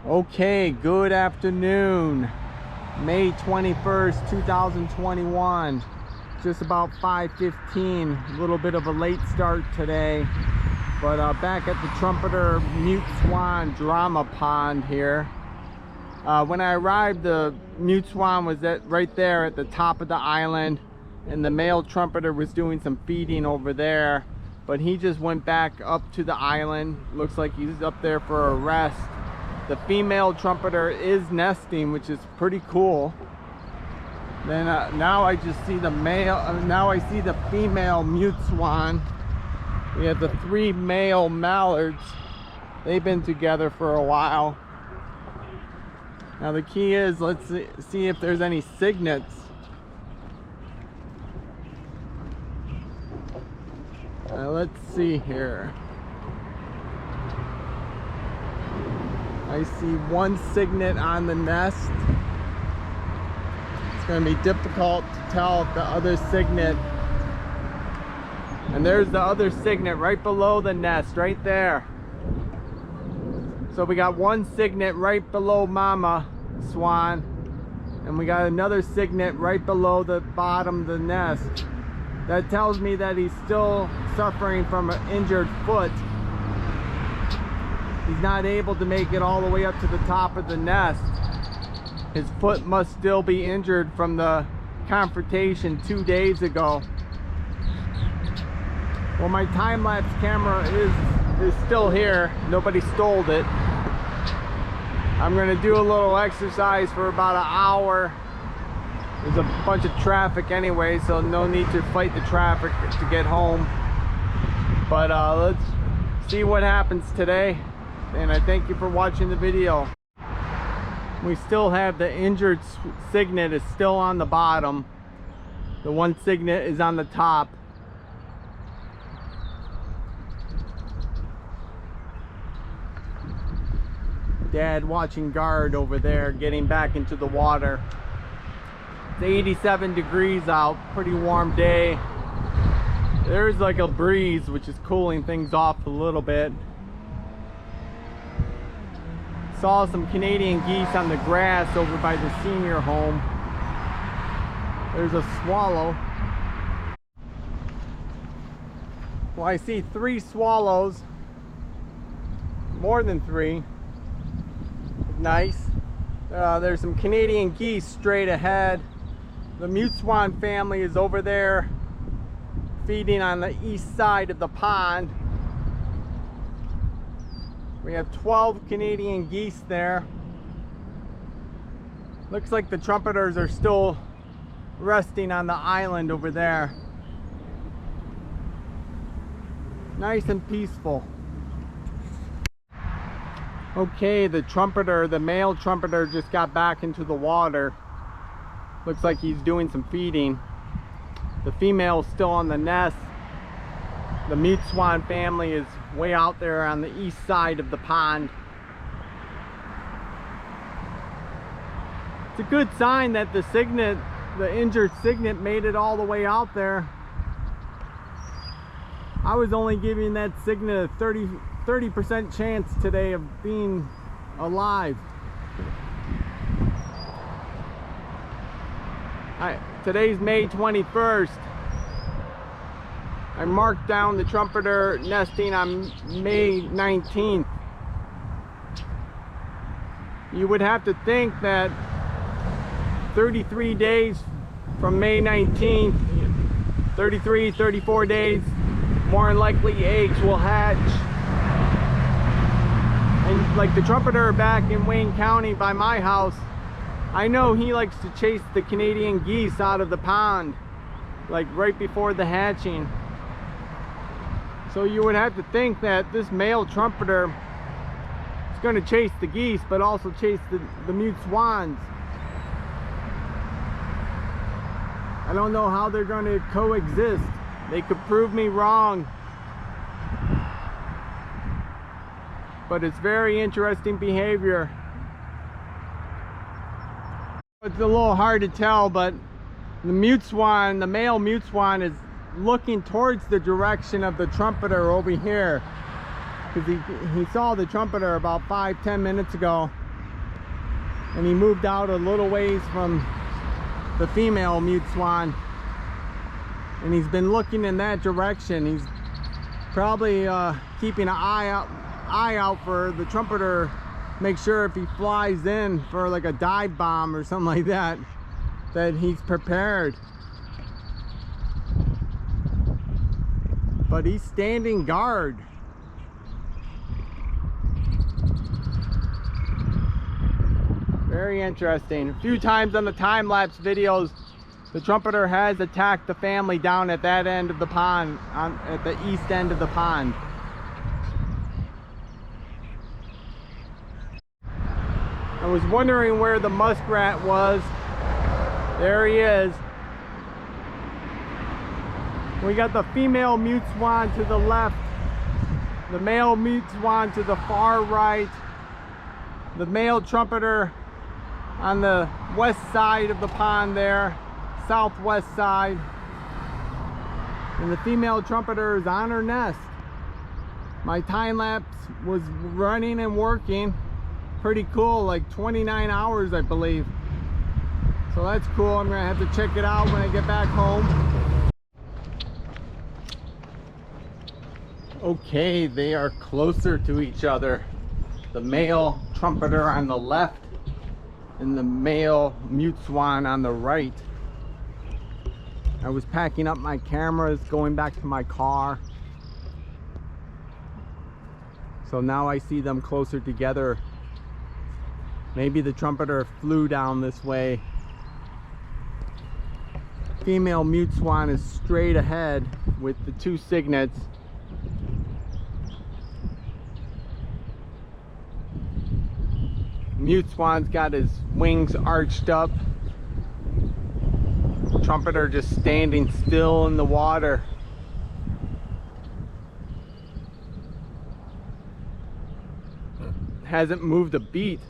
Okay, good afternoon. May 21st, 2021. Just about 5:15. A little bit of a late start today. But back at the Trumpeter Mute Swan drama pond here. When I arrived, the Mute Swan was right there at the top of the island. And the male Trumpeter was doing some feeding over there. But he just went back up to the island. Looks like he's up there for a rest. The female Trumpeter is nesting, which is pretty cool. Then now I just see the male, now I see the female Mute Swan. We have the 3 male mallards. They've been together for a while. Now the key is, let's see if there's any cygnets. Let's see here. I see 1 cygnet on the nest. It's going to be difficult to tell if the other cygnet. And there's the other cygnet right below the nest, right there. So we got 1 cygnet right below Mama Swan. And we got another cygnet right below the bottom of the nest. That tells me that he's still suffering from an injured foot. He's not able to make it all the way up to the top of the nest. His foot must still be injured from the confrontation 2 days ago. Well, my time-lapse camera is still here. Nobody stole it. I'm gonna do a little exercise for about an hour. There's a bunch of traffic anyway, so no need to fight the traffic to get home. But let's see what happens today. And I thank you for watching the video. We still have the injured cygnet is still on the bottom. The 1 cygnet is on the top. Dad watching guard over there, getting back into the water. It's 87 degrees out, pretty warm day. There's like a breeze, which is cooling things off a little bit. Saw some Canadian geese on the grass over by the senior home. There's a swallow. Well, I see 3 swallows. More than 3. Nice. There's some Canadian geese straight ahead. The Mute Swan family is over there feeding on the east side of the pond. We have 12 Canadian geese there. Looks like the Trumpeters are still resting on the island over there. Nice and peaceful. Okay, the Trumpeter, the male Trumpeter just got back into the water. Looks like he's doing some feeding. The female is still on the nest. The Mute Swan family is way out there on the east side of the pond. It's a good sign that the cygnet, the injured cygnet, made it all the way out there. I was only giving that cygnet a 30% chance today of being alive. Today's May 21st. I marked down the Trumpeter nesting on May 19th. You would have to think that 33 days from May 19th, 33, 34 days, more than likely eggs will hatch. And like the Trumpeter back in Wayne County by my house, I know he likes to chase the Canadian geese out of the pond, like right before the hatching. So you would have to think that this male Trumpeter is going to chase the geese, but also chase the Mute Swans. I don't know how they're going to coexist. They could prove me wrong. But it's very interesting behavior. It's a little hard to tell, but the Mute Swan, the male Mute Swan, is looking towards the direction of the Trumpeter over here, because he saw the Trumpeter about 5-10 minutes ago. and he moved out a little ways from the female mute swan, and he's been looking in that direction. He's probably keeping an eye out for the trumpeter, make sure if he flies in for like a dive bomb or something like that, that he's prepared. But he's standing guard. Very interesting. A few times on the time-lapse videos, the trumpeter has attacked the family down at that end of the pond, at the east end of the pond. I was wondering where the muskrat was. There he is. We got the female mute swan to the left, the male mute swan to the far right, the male trumpeter on the west side of the pond there, southwest side, and the female trumpeter is on her nest. My time lapse was running and working pretty cool, like 29 hours I believe, so that's cool. I'm gonna have to check it out when I get back home. Okay, they are closer to each other. The male trumpeter on the left and the male mute swan on the right. I was packing up my cameras, going back to my car. So now I see them closer together. Maybe the trumpeter flew down this way. Female mute swan is straight ahead with the two cygnets. Mute swan's got his wings arched up. Trumpeter just standing still in the water. Hasn't moved a beat.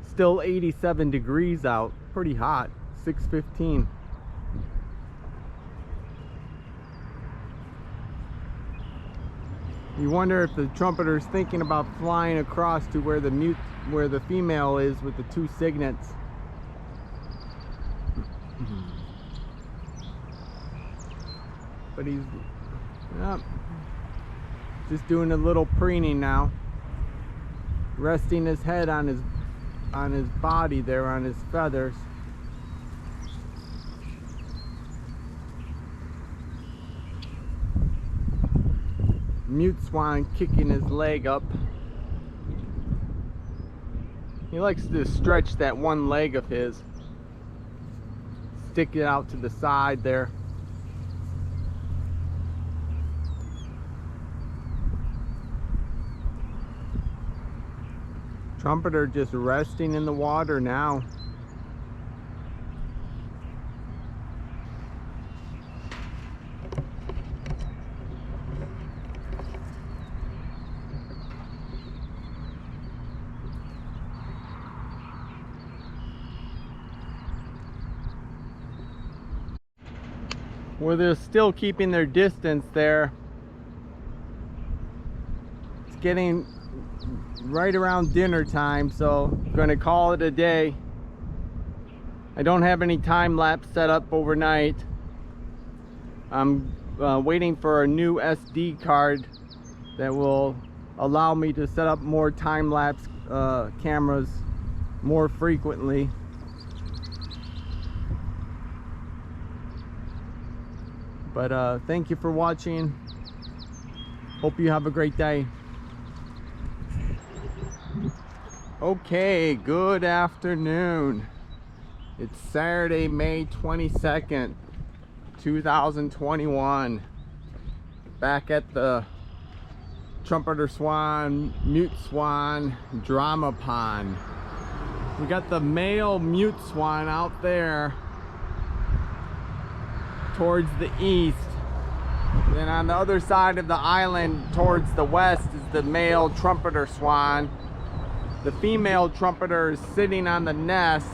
Still 87 degrees out. Pretty hot. 6:15. You wonder if the trumpeter's thinking about flying across to where the female is with the two cygnets. But he's just doing a little preening now, resting his head on his body there, on his feathers. Mute swan kicking his leg up. He likes to stretch that one leg of his, stick it out to the side there. Trumpeter just resting in the water now. Where they're still keeping their distance there. It's getting right around dinner time, so I'm gonna call it a day. I don't have any time lapse set up overnight. I'm waiting for a new SD card that will allow me to set up more time lapse cameras more frequently. But thank you for watching. Hope you have a great day. Okay, good afternoon. It's Saturday, May 22nd, 2021. Back at the Trumpeter Swan, Mute Swan drama pond. We got the male Mute Swan out there towards the east. Then on the other side of the island towards the west is the male Trumpeter Swan. The female trumpeter is sitting on the nest.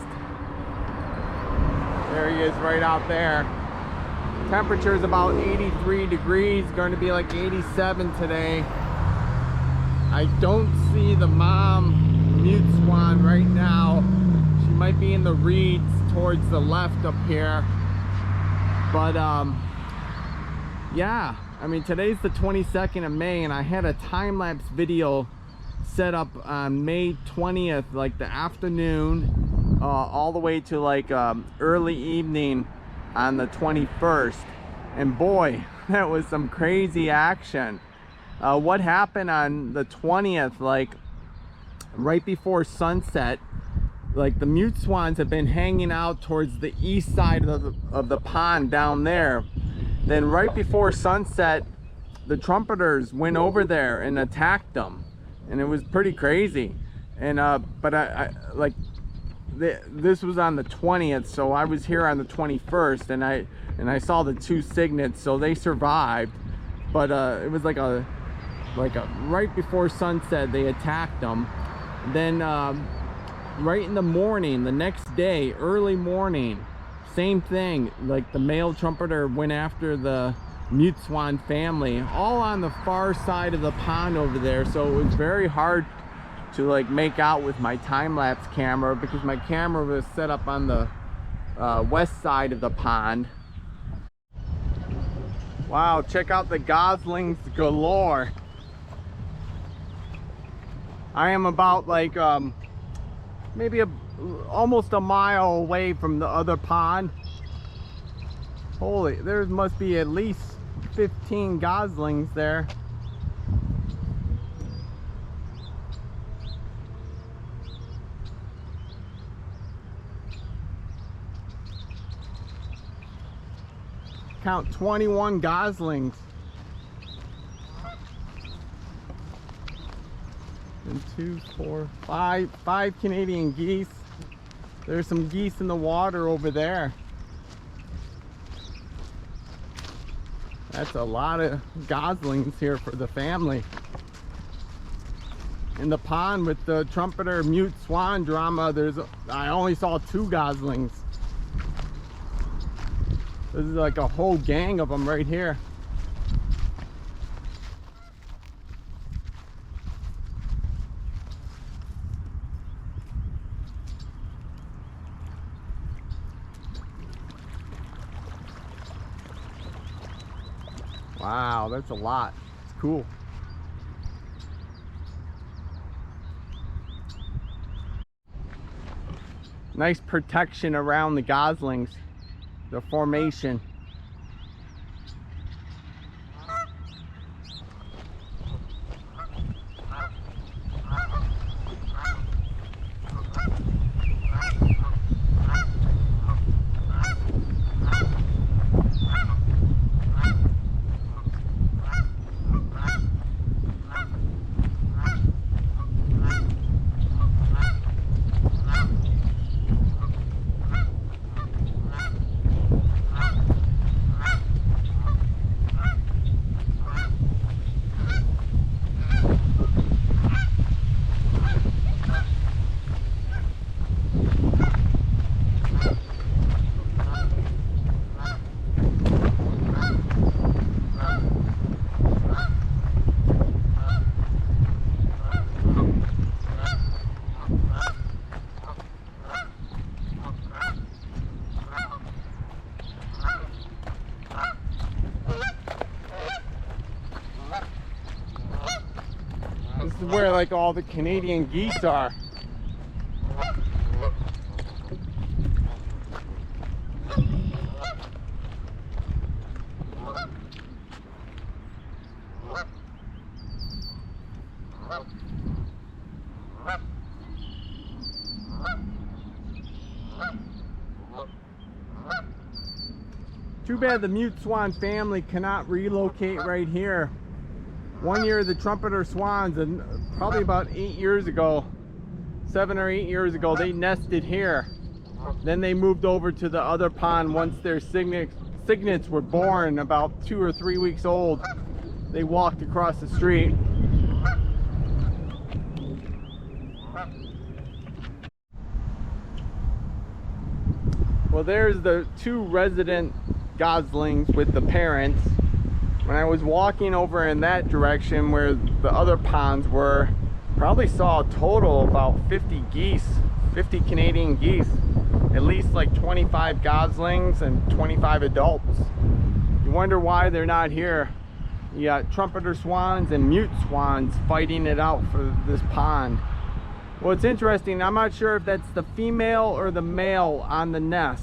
There he is right out there. Temperature is about 83 degrees, going to be like 87 today. I don't see the mom Mute Swan right now. She might be in the reeds towards the left up here. But yeah, I mean, today's the 22nd of May, and I had a time-lapse video set up on May 20th, like the afternoon, all the way to like early evening on the 21st. And boy, that was some crazy action. What happened on the 20th, like right before sunset, like the mute swans have been hanging out towards the east side of the pond down there. Then right before sunset, the trumpeters went over there and attacked them, and it was pretty crazy. And but I like this was on the 20th, so I was here on the 21st, and I saw the two cygnets, so they survived. But it was like a right before sunset they attacked them. Then right in the morning, the next day, early morning, same thing, like the male trumpeter went after the mute swan family, all on the far side of the pond over there. So it was very hard to like make out with my time-lapse camera, because my camera was set up on the west side of the pond. Wow, check out the goslings galore. I am about like maybe almost a mile away from the other pond. Holy, there must be at least 15 goslings there. Count 21 goslings. And 2, 4, 5 Canadian geese. There's some geese in the water over there. That's a lot of goslings here for the family. In the pond with the trumpeter mute swan drama, I only saw 2 goslings. This is like a whole gang of them right here. Wow, that's a lot. It's cool. Nice protection around the goslings, the formation. This is where like all the Canadian geese are. Too bad the mute swan family cannot relocate right here. One year the trumpeter swans, and probably about 8 years ago, 7 or 8 years ago, they nested here. Then they moved over to the other pond once their cygnets were born, about 2 or 3 weeks old. They walked across the street. Well, there's the 2 resident goslings with the parents. When I was walking over in that direction where the other ponds were, Probably saw a total about 50 geese, 50 Canadian geese, at least like 25 goslings and 25 adults. You wonder why they're not here. You got trumpeter swans and mute swans fighting it out for this pond. Well, it's interesting, I'm not sure if that's the female or the male on the nest,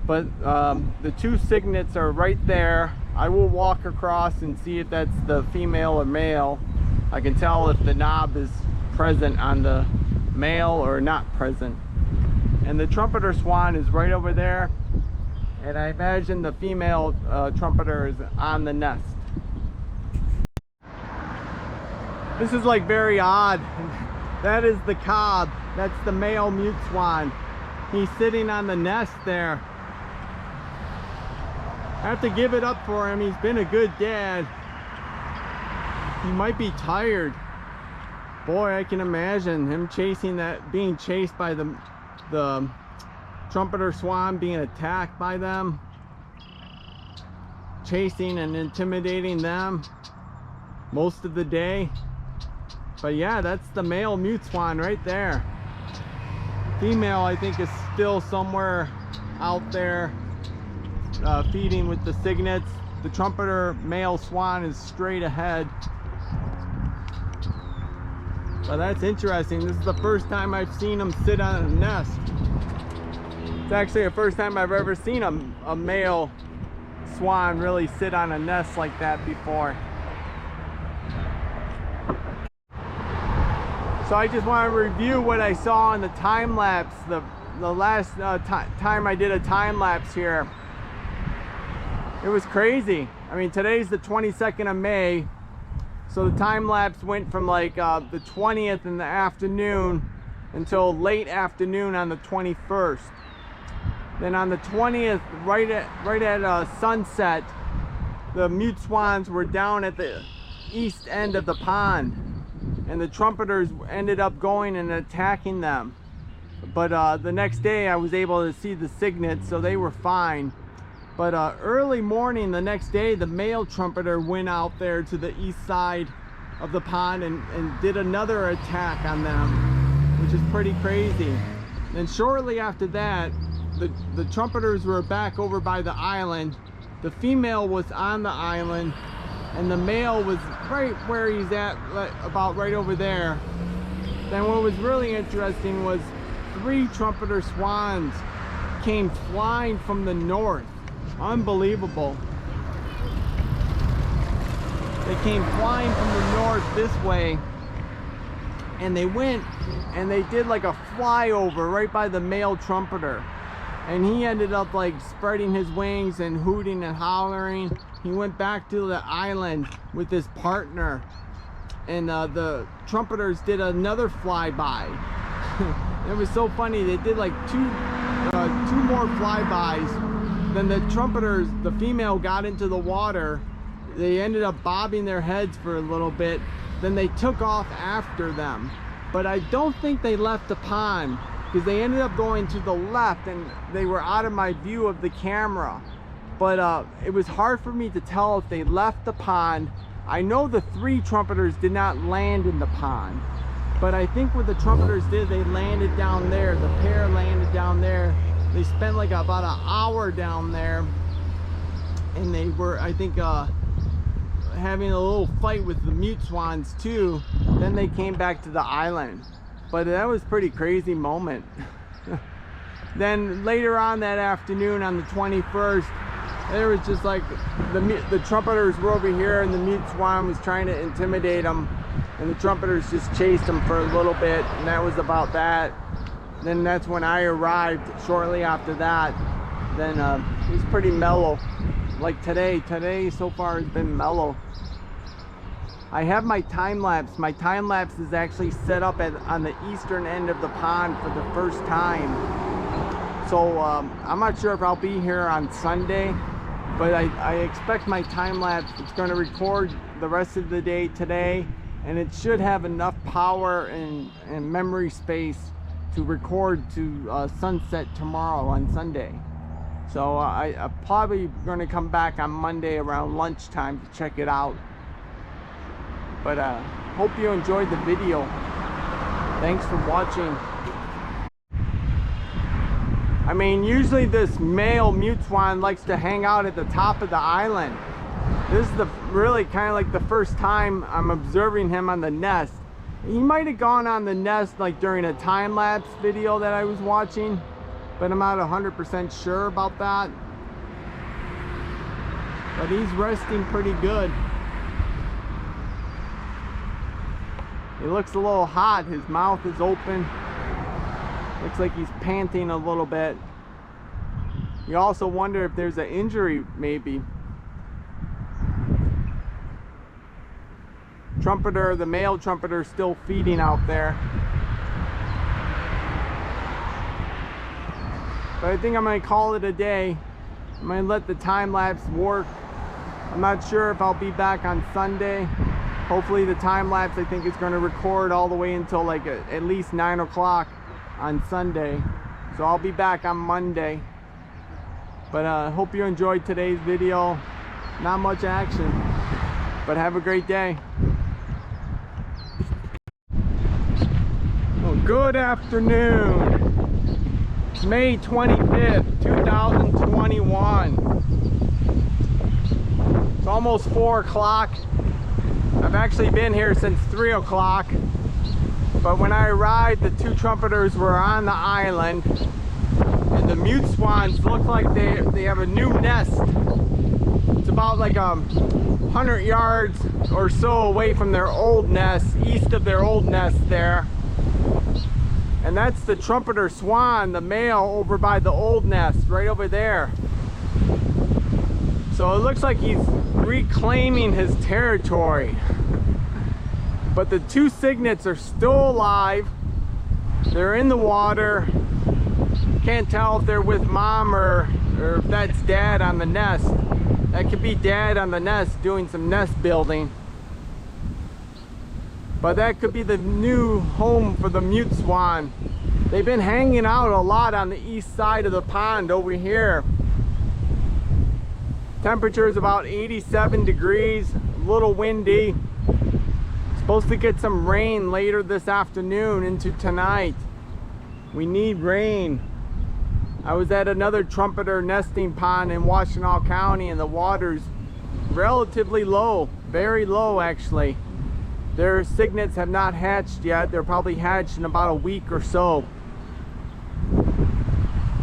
but the two cygnets are right there. I will walk across and see if that's the female or male. I can tell if the knob is present on the male or not present. And the trumpeter swan is right over there, and I imagine the female trumpeter is on the nest. This is like very odd. That is the cob. That's the male mute swan. He's sitting on the nest there. I have to give it up for him. He's been a good dad. He might be tired. Boy, I can imagine him chasing that, being chased by the trumpeter swan, being attacked by them, chasing and intimidating them most of the day. But yeah, that's the male mute swan right there. Female, I think, is still somewhere out there feeding with the cygnets. The trumpeter male swan is straight ahead. But that's interesting. This is the first time I've seen them sit on a nest. It's actually the first time I've ever seen a male swan really sit on a nest like that before. So I just want to review what I saw in the time lapse. The last time I did a time lapse here, it was crazy. I mean, today's the 22nd of May. So the time lapse went from like the 20th in the afternoon until late afternoon on the 21st. Then on the 20th, right at sunset, the mute swans were down at the east end of the pond, and the trumpeters ended up going and attacking them. But the next day I was able to see the cygnets, so they were fine. But early morning the next day, the male trumpeter went out there to the east side of the pond and did another attack on them, which is pretty crazy. Then shortly after that, the trumpeters were back over by the island. The female was on the island, and the male was right where he's at, about right over there. Then what was really interesting was 3 trumpeter swans came flying from the north. Unbelievable. They came flying from the north this way, and they went and they did like a flyover right by the male trumpeter, and he ended up like spreading his wings and hooting and hollering. He went back to the island with his partner, and the trumpeters did another flyby. It was so funny. They did like two more flybys. Then the trumpeters, the female, got into the water. They ended up bobbing their heads for a little bit. Then they took off after them. But I don't think they left the pond, because they ended up going to the left and they were out of my view of the camera. But it was hard for me to tell if they left the pond. I know the 3 trumpeters did not land in the pond, but I think what the trumpeters did, they landed down there. The pair landed down there. They spent like about an hour down there, and they were, I think, having a little fight with the mute swans too. Then they came back to the island. But that was a pretty crazy moment. Then later on that afternoon, on the 21st, there was just like the trumpeters were over here, and the mute swan was trying to intimidate them, and the trumpeters just chased them for a little bit, and that was about that. Then that's when I arrived shortly after that. Then it was pretty mellow. Like today so far has been mellow. I have my time lapse. My time lapse is actually set up on the eastern end of the pond for the first time. So I'm not sure if I'll be here on Sunday, but I expect my time lapse, it's going to record the rest of the day today, and it should have enough power and memory space to record to sunset tomorrow on Sunday. So I'm probably going to come back on Monday around lunchtime to check it out. But Hope you enjoyed the video. Thanks for watching. I mean, usually this male mute swan likes to hang out at the top of the island. This is really kind of like the first time I'm observing him on the nest. He might have gone on the nest like during a time-lapse video that I was watching, but I'm not 100% sure about that. But he's resting pretty good. He looks a little hot. His mouth is open. Looks like he's panting a little bit. You also wonder if there's an injury, maybe. Trumpeter, the male trumpeter, is still feeding out there. But I think I'm going to call it a day. I'm going to let the time-lapse work. I'm not sure if I'll be back on Sunday. Hopefully the time-lapse, I think, is going to record all the way until like at least 9 o'clock on Sunday. So I'll be back on Monday. But I hope you enjoyed today's video. Not much action, but have a great day. Well, good afternoon. It's May 25th, 2021. It's almost 4 o'clock. I've actually been here since 3 o'clock. But when I arrived, the 2 trumpeters were on the island. And the mute swans look like they have a new nest. It's about like 100 yards or so away from their old nest, east of their old nest there. And that's the trumpeter swan, the male, over by the old nest, right over there. So it looks like he's reclaiming his territory. But the 2 cygnets are still alive. They're in the water. Can't tell if they're with mom or if that's dad on the nest. That could be dad on the nest doing some nest building. But that could be the new home for the mute swan. They've been hanging out a lot on the east side of the pond over here. Temperature is about 87 degrees, a little windy. Supposed to get some rain later this afternoon into tonight. We need rain. I was at another trumpeter nesting pond in Washtenaw County and the water's relatively low, very low actually. Their cygnets have not hatched yet. They're probably hatched in about a week or so.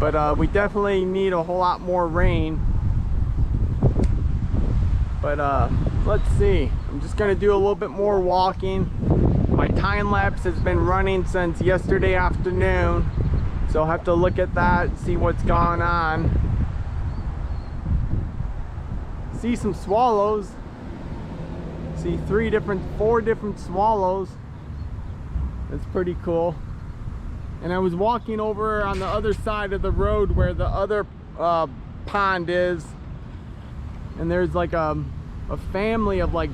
But we definitely need a whole lot more rain. But let's see. I'm just gonna do a little bit more walking. My time lapse has been running since yesterday afternoon. So I'll have to look at that, see what's going on. See some swallows. See 4 different swallows. That's pretty cool. And I was walking over on the other side of the road where the other pond is. And there's like a family of like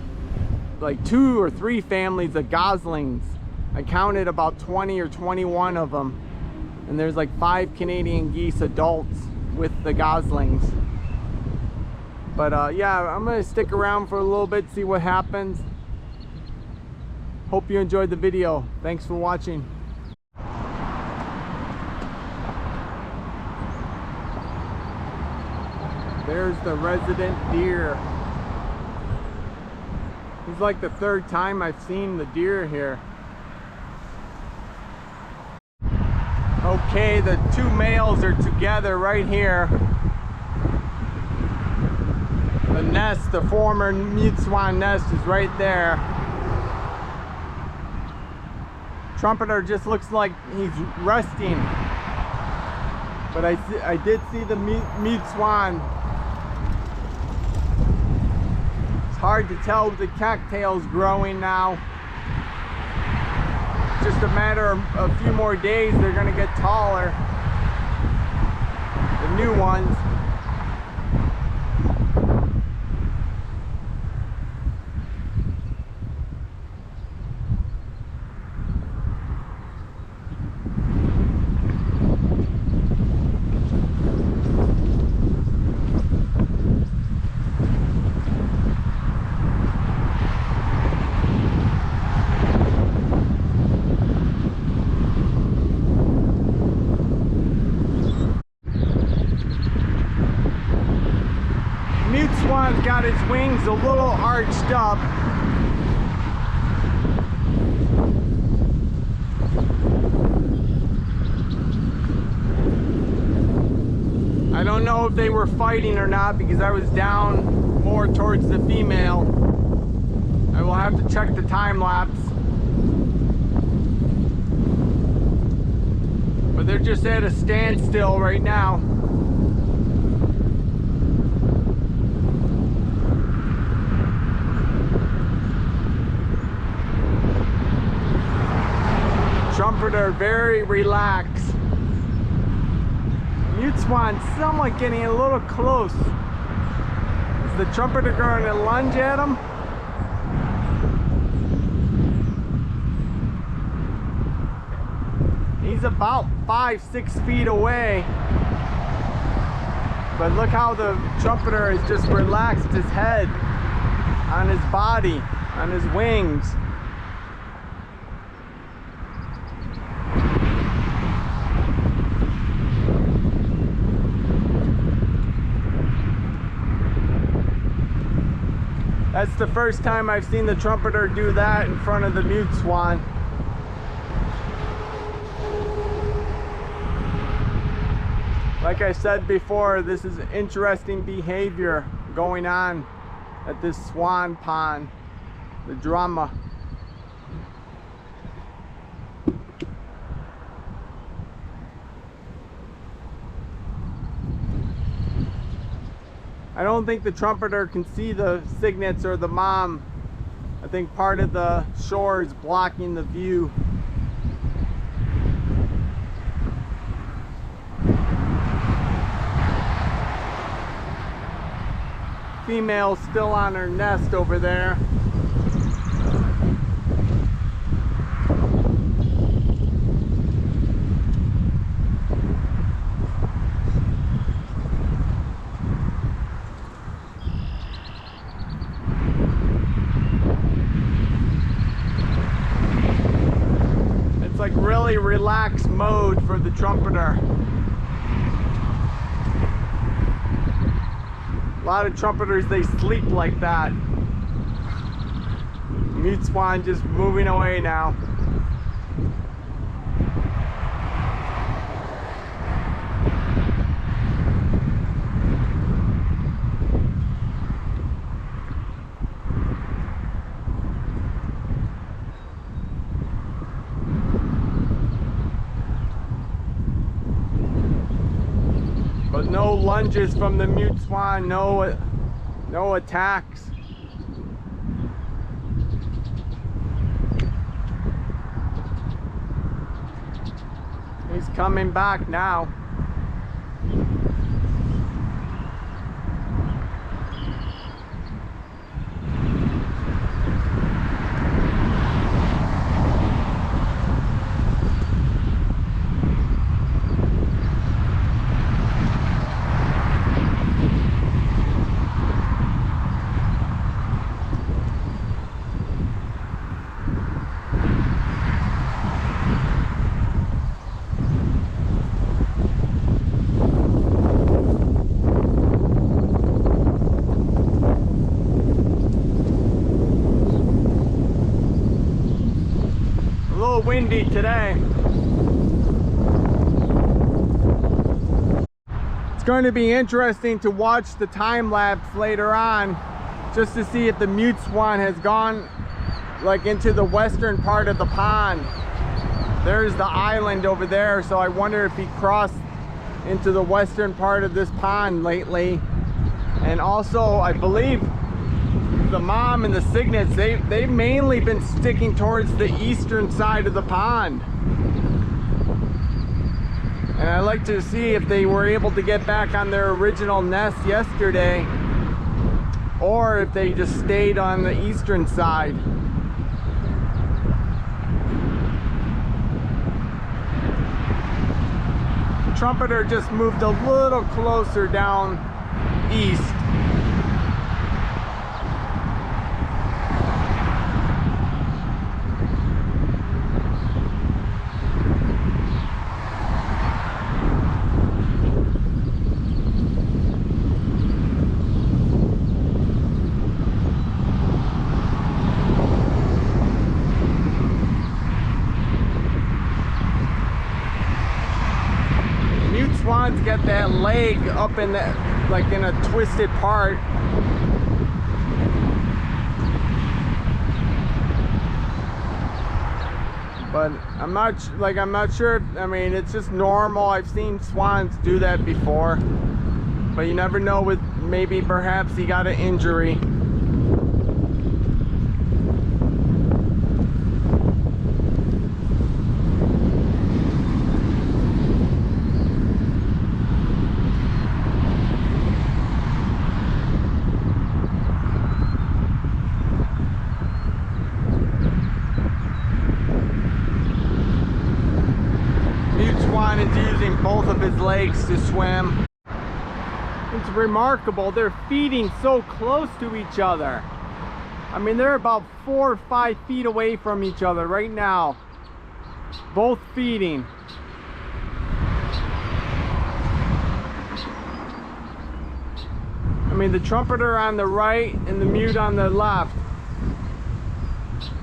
2 or 3 families of goslings. I counted about 20 or 21 of them. And there's like 5 Canadian geese adults with the goslings. But yeah, I'm gonna stick around for a little bit, see what happens. Hope you enjoyed the video. Thanks for watching. There's the resident deer. It's like the 3rd time I've seen the deer here. Okay, the 2 males are together right here. The nest, the former mute swan nest, is right there. Trumpeter just looks like he's resting. But I did see the mute swan. It's hard to tell with the cattails growing now. Just a matter of a few more days, they're gonna get taller. The new ones. got his wings a little arched up. I don't know if they were fighting or not because I was down more towards the female. I will have to check the time lapse. But they're just at a standstill right now. Trumpeter very relaxed. Mute Swan somewhat getting a little close. Is the Trumpeter going to lunge at him? He's about 5-6 feet away. But look how the Trumpeter has just relaxed his head on his body, on his wings. That's the first time I've seen the Trumpeter do that in front of the Mute Swan. Like I said before, this is interesting behavior going on at this swan pond, the drama. I don't think the Trumpeter can see the cygnets or the mom. I think part of the shore is blocking the view. Female still on her nest over there. Like really relaxed mode for the Trumpeter. A lot of Trumpeters, they sleep like that. Mute Swan just moving away now. But no lunges from the Mute Swan, no attacks. He's coming back now. Windy today. It's going to be interesting to watch the time lapse later on just to see if the Mute Swan has gone like into the western part of the pond. There's the island over there, so I wonder if he crossed into the western part of this pond lately. And also I believe the mom and the cygnets, they've mainly been sticking towards the eastern side of the pond. And I'd like to see if they were able to get back on their original nest yesterday, or if they just stayed on the eastern side. Trumpeter just moved a little closer down east. Swan's got that leg up in that, like in a twisted part. But I'm not sure. I mean, it's just normal. I've seen swans do that before, but you never know. With maybe perhaps he got an injury. Mute Swan is using both of his legs to swim. It's remarkable, they're feeding so close to each other. I mean, they're about 4 or 5 feet away from each other right now, both feeding. I mean, the trumpeter on the right and the mute on the left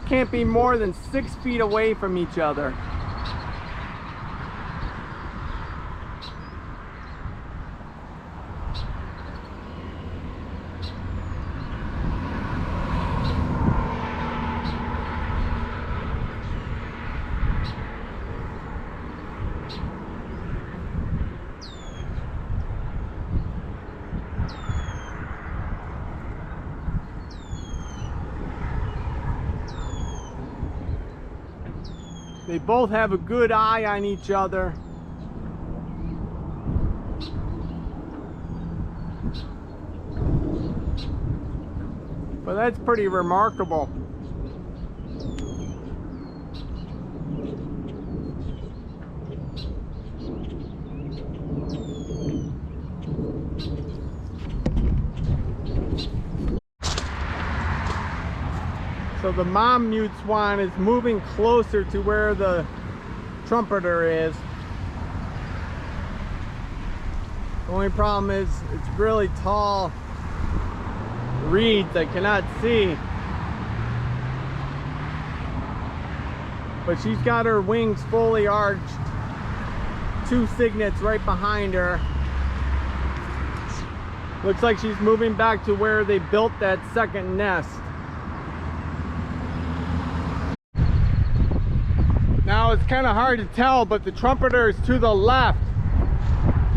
can't be more than 6 feet away from each other. They both have a good eye on each other. But that's pretty remarkable. So the mom mute swan is moving closer to where the trumpeter is. The only problem is it's really tall reeds I cannot see. But she's got her wings fully arched. 2 cygnets right behind her. Looks like she's moving back to where they built that second nest. Now it's kind of hard to tell, but the trumpeter is to the left.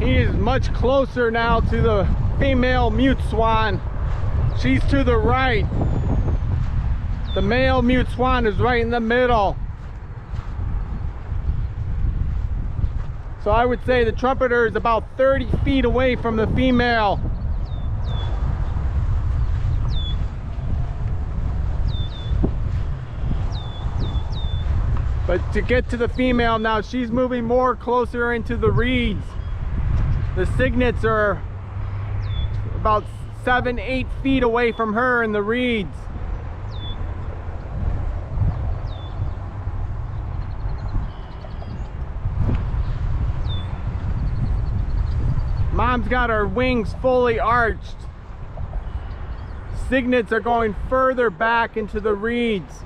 He is much closer now to the female mute swan. She's to the right. The male mute swan is right in the middle. So I would say the trumpeter is about 30 feet away from the female. But to get to the female now, she's moving more closer into the reeds. The cygnets are about 7-8 feet away from her in the reeds. Mom's got her wings fully arched. Cygnets are going further back into the reeds.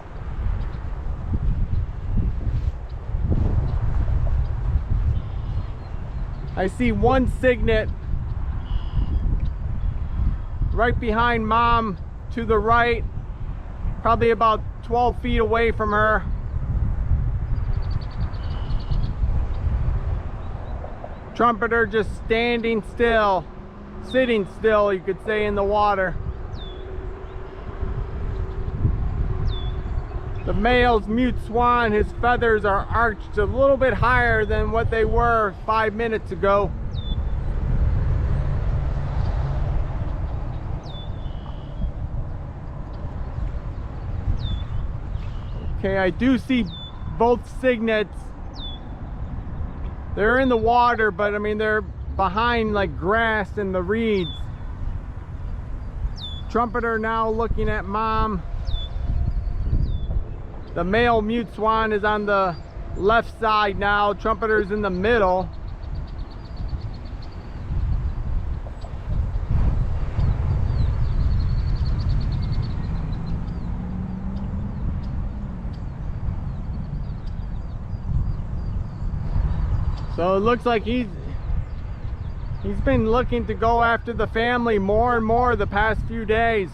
I see one cygnet right behind mom to the right, probably about 12 feet away from her. Trumpeter just standing still, sitting still, you could say, in the water. The male's mute swan, his feathers are arched a little bit higher than what they were 5 minutes ago. Okay, I do see both cygnets. They're in the water, but I mean, they're behind like grass in the reeds. Trumpeter now looking at mom. The male mute swan is on the left side now. Trumpeter's in the middle. So it looks like he's He's been looking to go after the family more and more the past few days.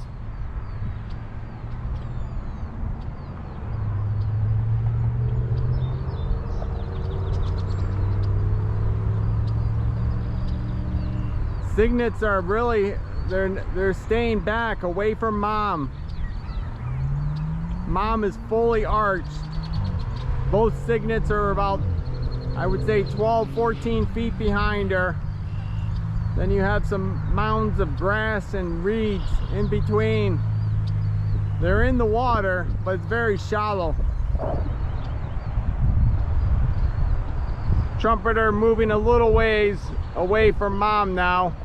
Cygnets are really, they're staying back away from mom. Mom is fully arched. Both cygnets are about, I would say, 12-14 feet behind her. Then you have some mounds of grass and reeds in between. They're in the water, but it's very shallow. Trumpeter moving a little ways away from mom now.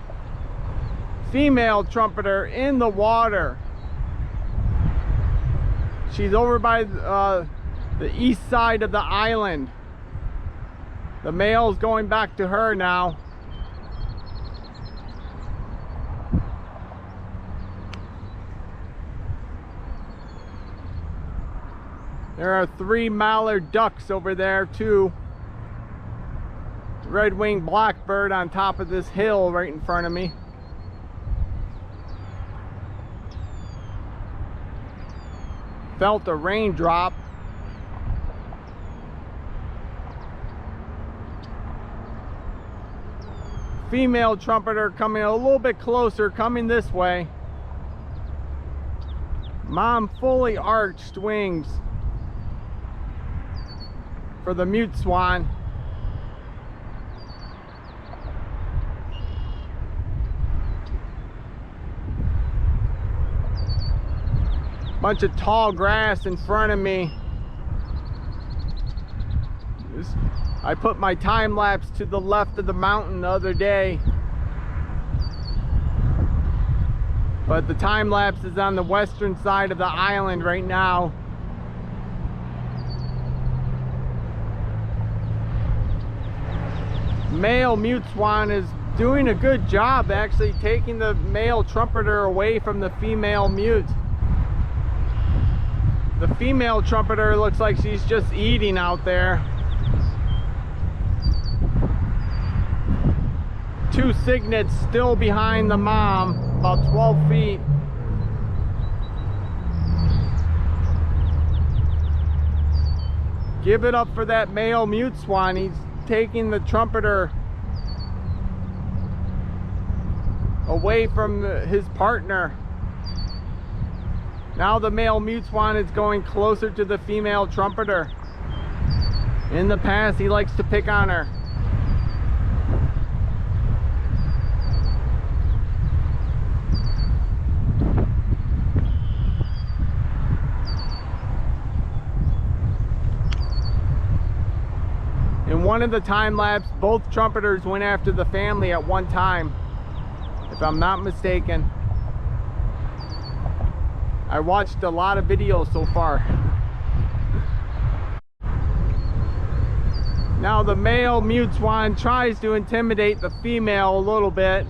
Female trumpeter in the water. She's over by the east side of the island. The male's going back to her now. There are 3 mallard ducks over there too. Red-winged blackbird on top of this hill right in front of me. Felt a raindrop. Female trumpeter coming a little bit closer, coming this way. Mom fully arched wings for the Mute Swan. Bunch of tall grass in front of me. I put my time lapse to the left of the mountain the other day, but the time lapse is on the western side of the island right now. Male Mute Swan is doing a good job actually taking the male trumpeter away from the female mute. The female trumpeter looks like she's just eating out there. 2 cygnets still behind the mom, about 12 feet. Give it up for that male Mute Swan. He's taking the trumpeter away from his partner. Now the male Mute Swan is going closer to the female trumpeter. In the past, he likes to pick on her. In one of the time lapse, both trumpeters went after the family at one time, if I'm not mistaken. I watched a lot of videos so far. Now the male Mute Swan tries to intimidate the female a little bit,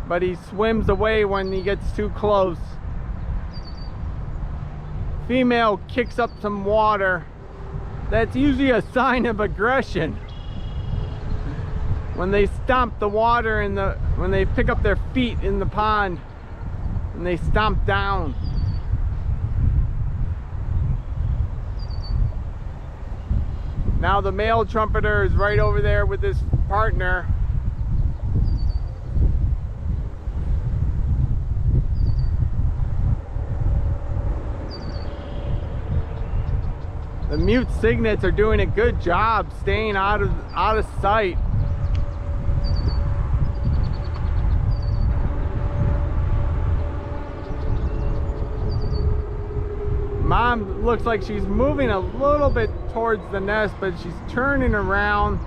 but he swims away when he gets too close. Female kicks up some water. That's usually a sign of aggression. When they stomp the water in the, when they pick up their feet in the pond and they stomp down. Now the male trumpeter is right over there with his partner. The mute cygnets are doing a good job staying out of sight. Mom looks like she's moving a little bit towards the nest, but she's turning around.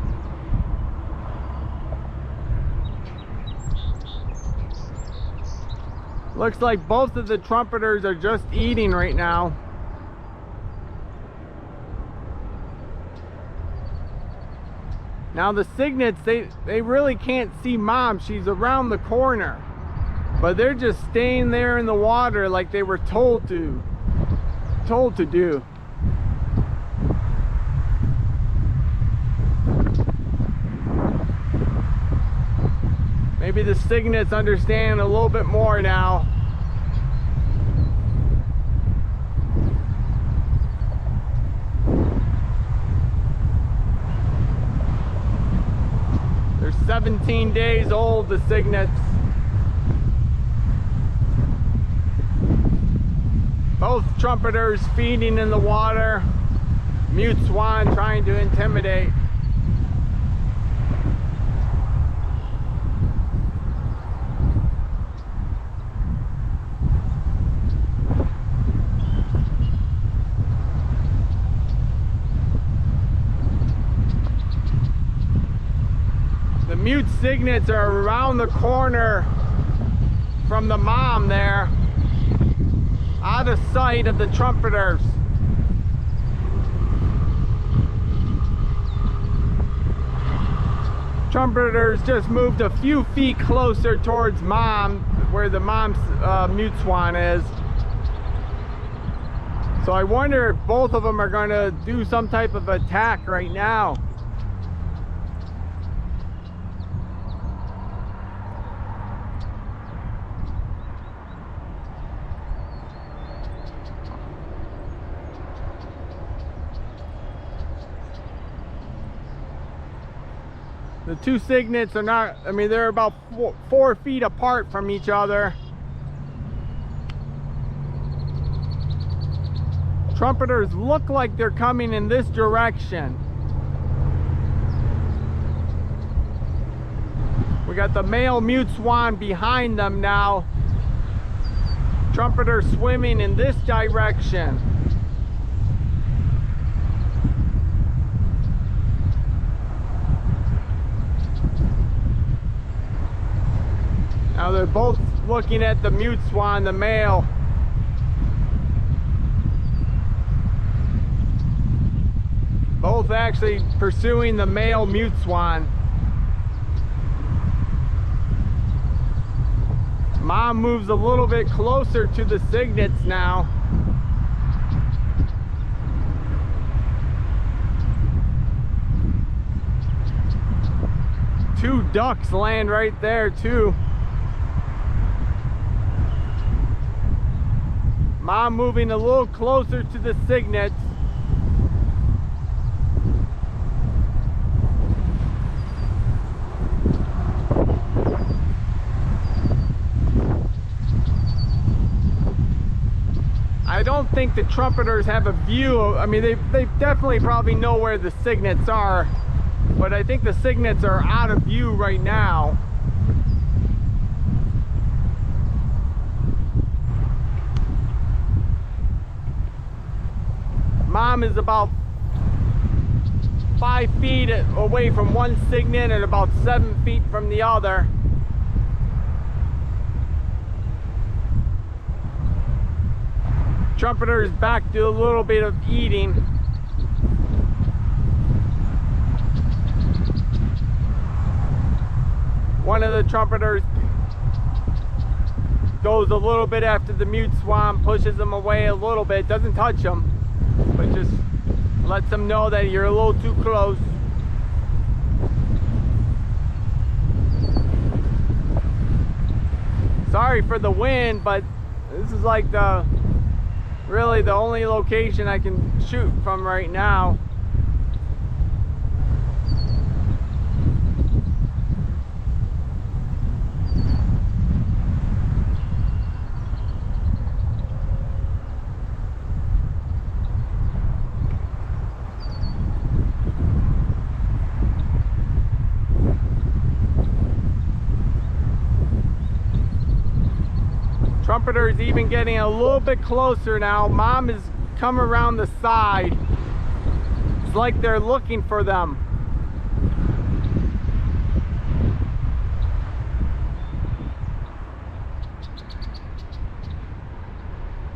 Looks like both of the trumpeters are just eating right now. Now the cygnets, they really can't see mom. She's around the corner, but they're just staying there in the water like they were told to do. Maybe the cygnets understand a little bit more now. They're 17 days old, the cygnets. Both trumpeters feeding in the water. Mute Swan trying to intimidate. The mute cygnets are around the corner from the mom there, out of sight of the trumpeters. Trumpeters just moved a few feet closer towards mom, where the mom's mute swan is. So I wonder if both of them are going to do some type of attack right now. The two cygnets are not, I mean, they're about 4 feet apart from each other. Trumpeters look like they're coming in this direction. We got the male mute swan behind them now. Trumpeter swimming in this direction. Now they're both looking at the mute swan, the male. Both actually pursuing the male mute swan. Mom moves a little bit closer to the cygnets now. Two ducks land right there too. Mom moving a little closer to the cygnets. I don't think the trumpeters have a view of, I mean, they definitely probably know where the cygnets are, but I think the cygnets are out of view right now. Mom is about 5 feet away from one cygnet and about 7 feet from the other. Trumpeter is back to a little bit of eating. One of the trumpeters goes a little bit after the mute swan, pushes him away a little bit, doesn't touch him, but just lets them know that you're a little too close. Sorry for the wind, but this is like really the only location I can shoot from right now. Trumpeter is even getting a little bit closer now. Mom has come around the side. It's like they're looking for them.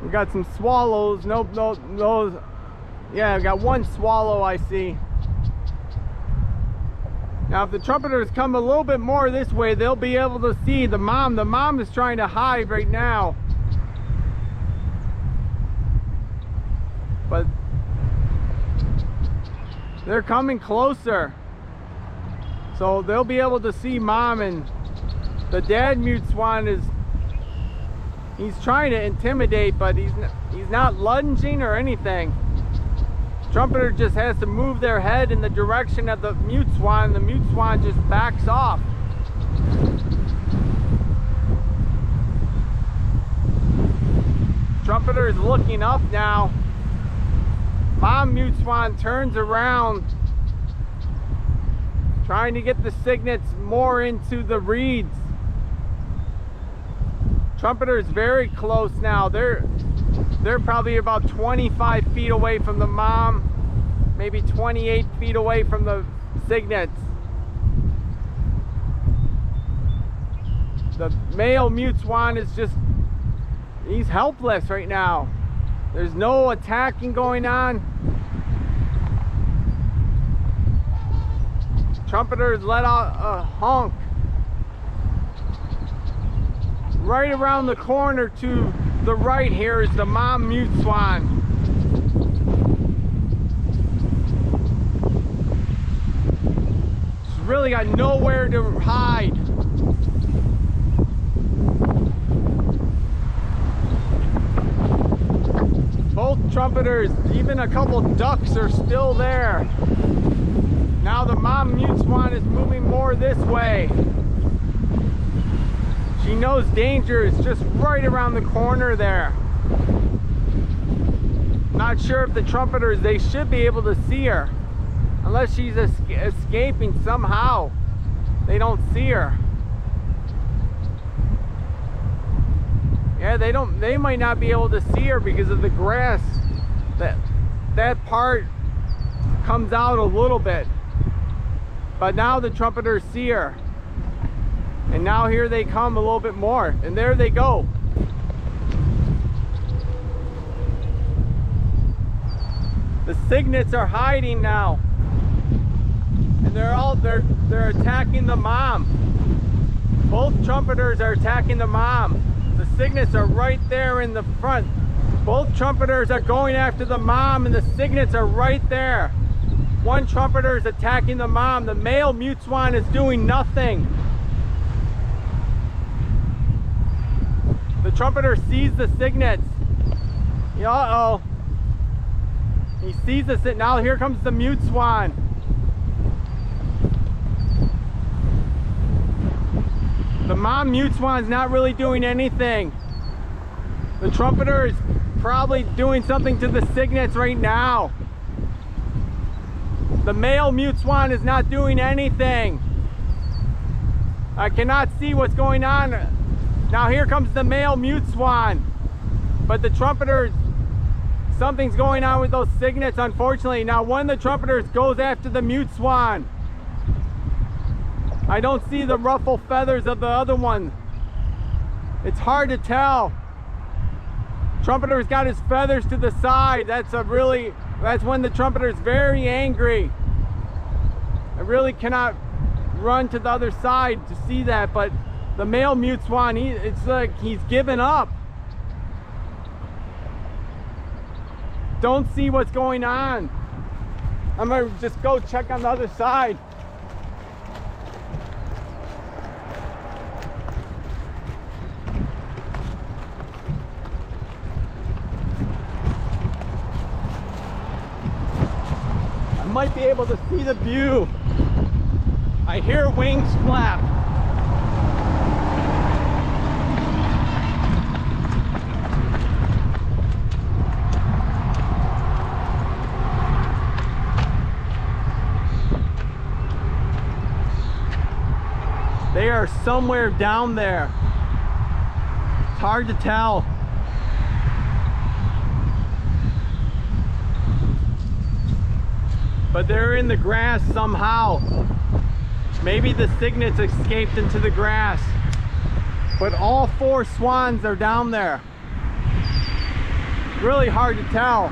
We got some swallows. Nope, no. Yeah, we got one swallow I see. Now if the trumpeters come a little bit more this way, they'll be able to see the mom. The mom is trying to hide right now. But they're coming closer. So they'll be able to see mom and The dad mute swan he's trying to intimidate, but he's not lunging or anything. Trumpeter just has to move their head in the direction of the mute swan. The mute swan just backs off. Trumpeter is looking up now. Mom mute swan turns around, trying to get the cygnets more into the reeds. Trumpeter is very close now. They're probably about 25 feet away from the mom, maybe 28 feet away from the cygnets. The male mute swan is he's helpless right now. There's no attacking going on. Trumpeter's let out a honk. Right around the corner to the right here is the mom mute swan. She's really got nowhere to hide. Both trumpeters, even a couple ducks, are still there. Now the mom mute swan is moving more this way. She knows danger is just right around the corner there. Not sure if the trumpeters, they should be able to see her. Unless she's escaping somehow. They don't see her. Yeah, they might not be able to see her because of the grass. That part comes out a little bit. But now the trumpeters see her. And now here they come a little bit more. And there they go. The cygnets are hiding now. And they're attacking the mom. Both trumpeters are attacking the mom. The cygnets are right there in the front. Both trumpeters are going after the mom, and the cygnets are right there. One trumpeter is attacking the mom. The male mute swan is doing nothing. The trumpeter sees the cygnets. Uh-oh. He sees the cygnets. Now here comes the mute swan. The mom mute swan's not really doing anything. The trumpeter is probably doing something to the cygnets right now. The male mute swan is not doing anything. I cannot see what's going on. Now here comes the male mute swan. But the trumpeter, something's going on with those cygnets, unfortunately. Now one of the trumpeters goes after the mute swan. I don't see the ruffle feathers of the other one. It's hard to tell. Trumpeter's got his feathers to the side. That's when the trumpeter's very angry. I really cannot run to the other side to see that, but the male mute swan, it's like he's given up. Don't see what's going on. I'm gonna just go check on the other side. Might be able to see the view. I hear wings flap. They are somewhere down there. It's hard to tell. But they're in the grass somehow. Maybe the cygnets escaped into the grass. But all four swans are down there. Really hard to tell.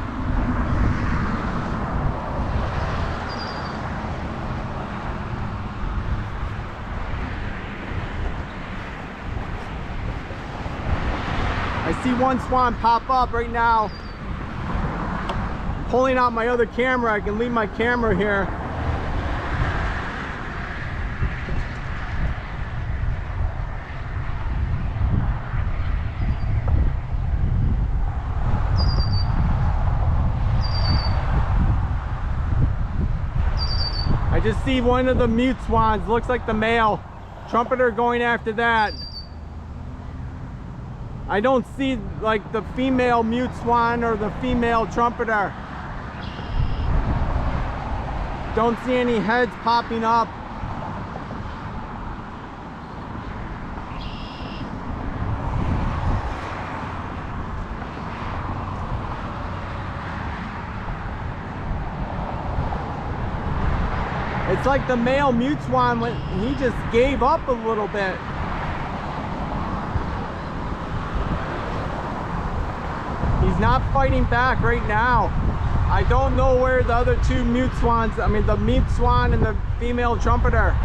I see one swan pop up right now. Pulling out my other camera. I can leave my camera here. just see one of the mute swans. Looks like the male. Trumpeter going after that. I don't see like the female mute swan or the female trumpeter. Don't see any heads popping up. It's like the male mute swan, he just gave up a little bit. He's not fighting back right now. I don't know where the other two mute swans, I mean the mute swan and the female trumpeter.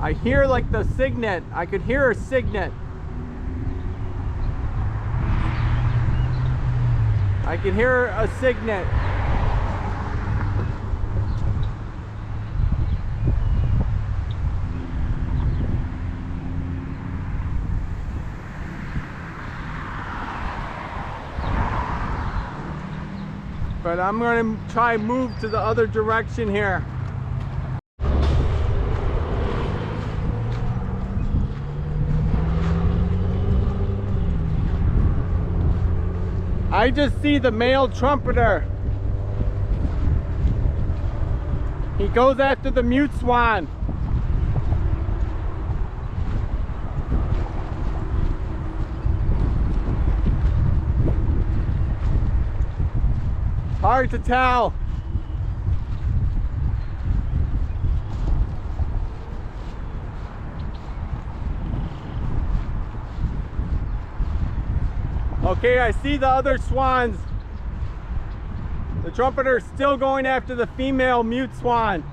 I hear like the cygnet. I could hear a cygnet. I could hear a cygnet. But I'm going to try and move to the other direction here. I just see the male trumpeter. He goes after the mute swan. Hard to tell. Okay, I see the other swans. The trumpeter is still going after the female mute swan.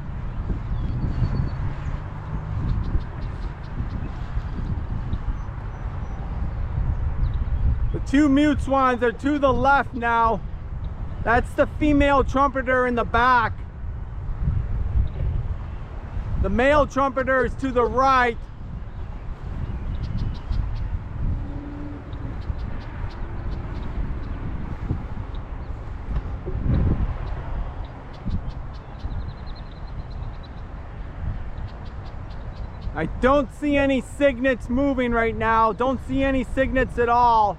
The two mute swans are to the left now. That's the female trumpeter in the back. The male trumpeter is to the right. I don't see any cygnets moving right now. Don't see any cygnets at all.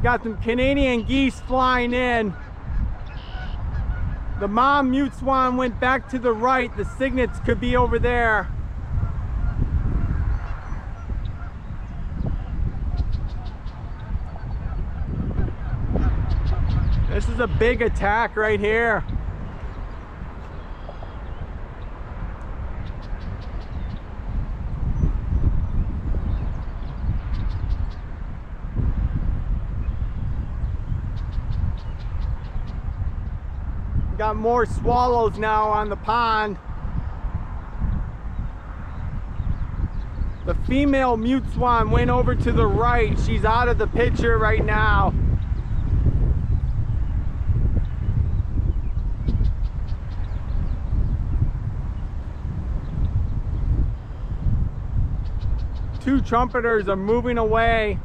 Got some Canadian geese flying in. The mom mute swan went back to the right. The cygnets could be over there. This is a big attack right here. Got more swallows now on the pond. The female mute swan went over to the right. She's out of the picture right now. Two trumpeters are moving away.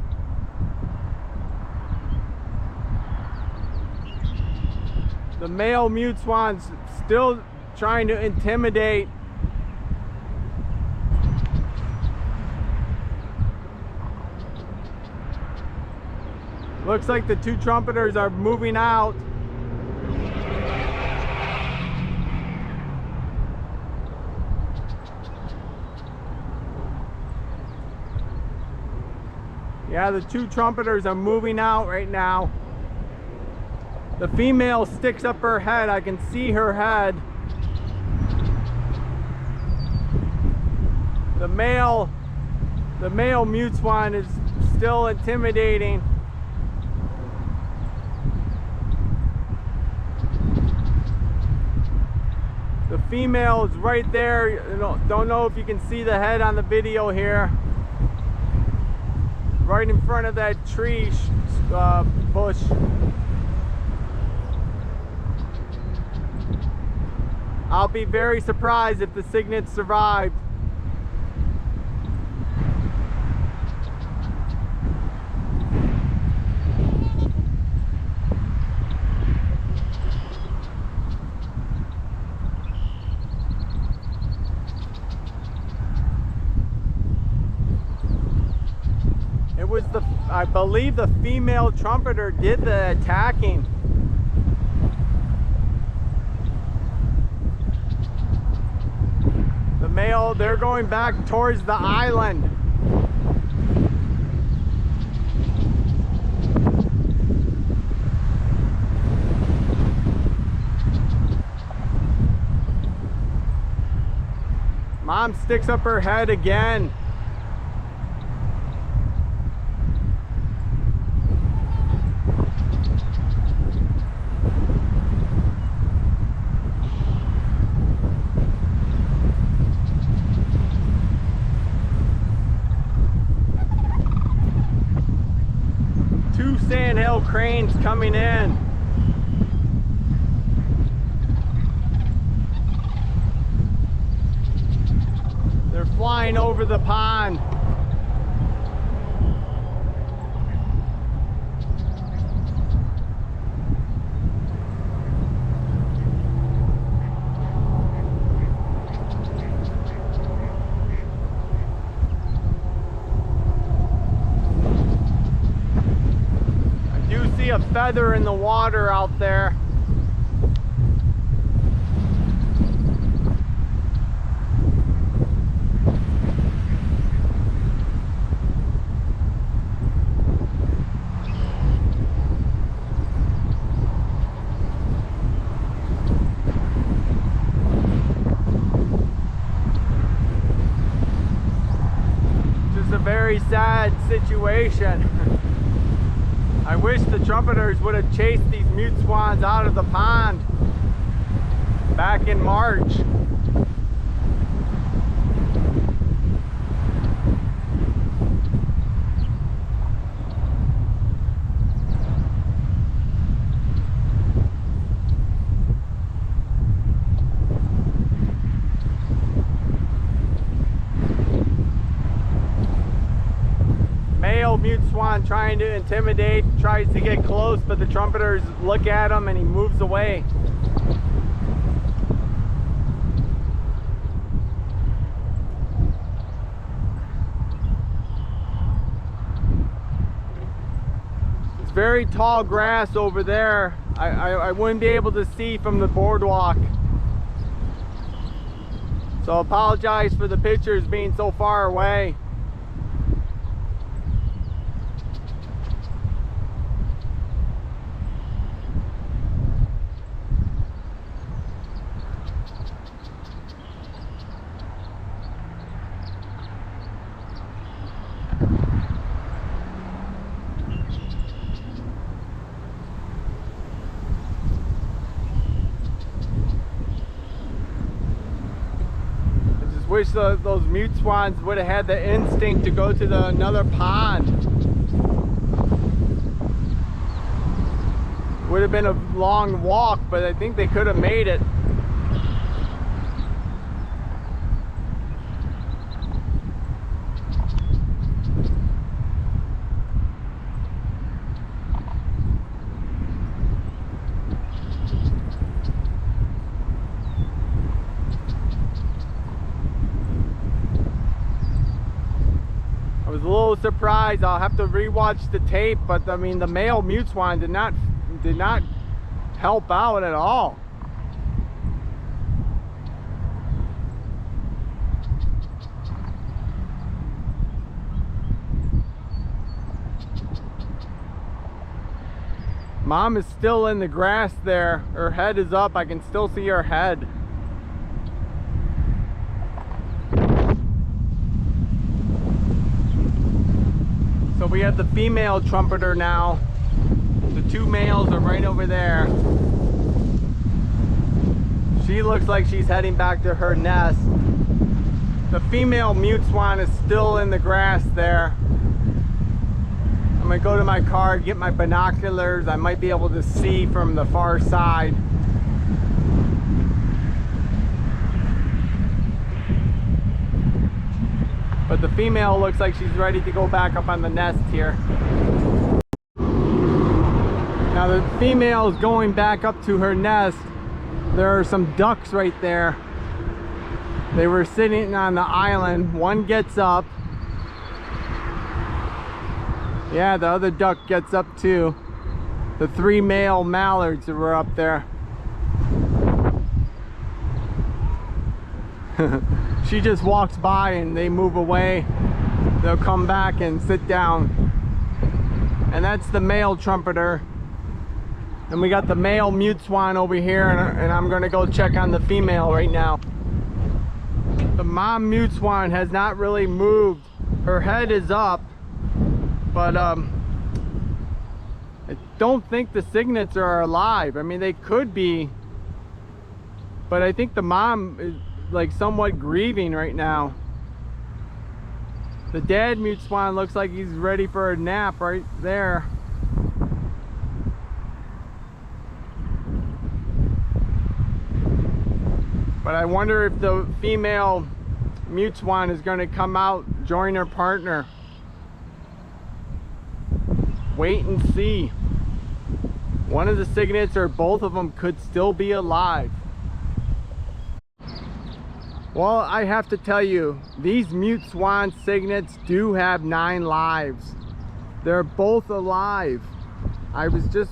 The male mute swan's still trying to intimidate. Looks like the two trumpeters are moving out. Yeah, the two trumpeters are moving out right now. The female sticks up her head. I can see her head. The male mute swan is still intimidating. The female is right there. Don't know if you can see the head on the video here. Right in front of that tree bush. I'll be very surprised if the cygnet survived. It was I believe the female trumpeter did the attacking. The male, they're going back towards the island. Mom sticks up her head again. Two sandhill cranes coming in. They're flying over the pond. A feather in the water out there. Just a very sad situation. I wish the trumpeters would have chased these mute swans out of the pond back in March. Mute swan trying to intimidate, tries to get close, but the trumpeters look at him and he moves away. It's very tall grass over there. I wouldn't be able to see from the boardwalk. So I apologize for the pictures being so far away. Wish those mute swans would have had the instinct to go to another pond. Would have been a long walk, but I think they could have made it. A little surprised. I'll have to rewatch the tape, but I mean the male mute swan did not help out at all. Mom is still in the grass there. Her head is up. I can still see her head. So we have the female trumpeter now. The two males are right over there. She looks like she's heading back to her nest. The female mute swan is still in the grass there. I'm gonna go to my car, get my binoculars. I might be able to see from the far side. but the female looks like she's ready to go back up on the nest here. Now the female is going back up to her nest. There are some ducks right there. They were sitting on the island. One gets up. Yeah, the other duck gets up too. The 3 male mallards that were up there. She just walks by and they move away. They'll come back and sit down. And that's the male trumpeter. And we got the male mute swan over here, and I'm gonna go check on the female right now. The mom mute swan has not really moved. Her head is up, but I don't think the cygnets are alive. I mean, they could be, but I think the mom is like somewhat grieving right now. The dad mute swan looks like he's ready for a nap right there. But I wonder if the female mute swan is going to come out, join her partner. Wait and see. One of the cygnets or both of them could still be alive. Well, I have to tell you, these mute swan cygnets do have 9 lives. They're both alive. I was just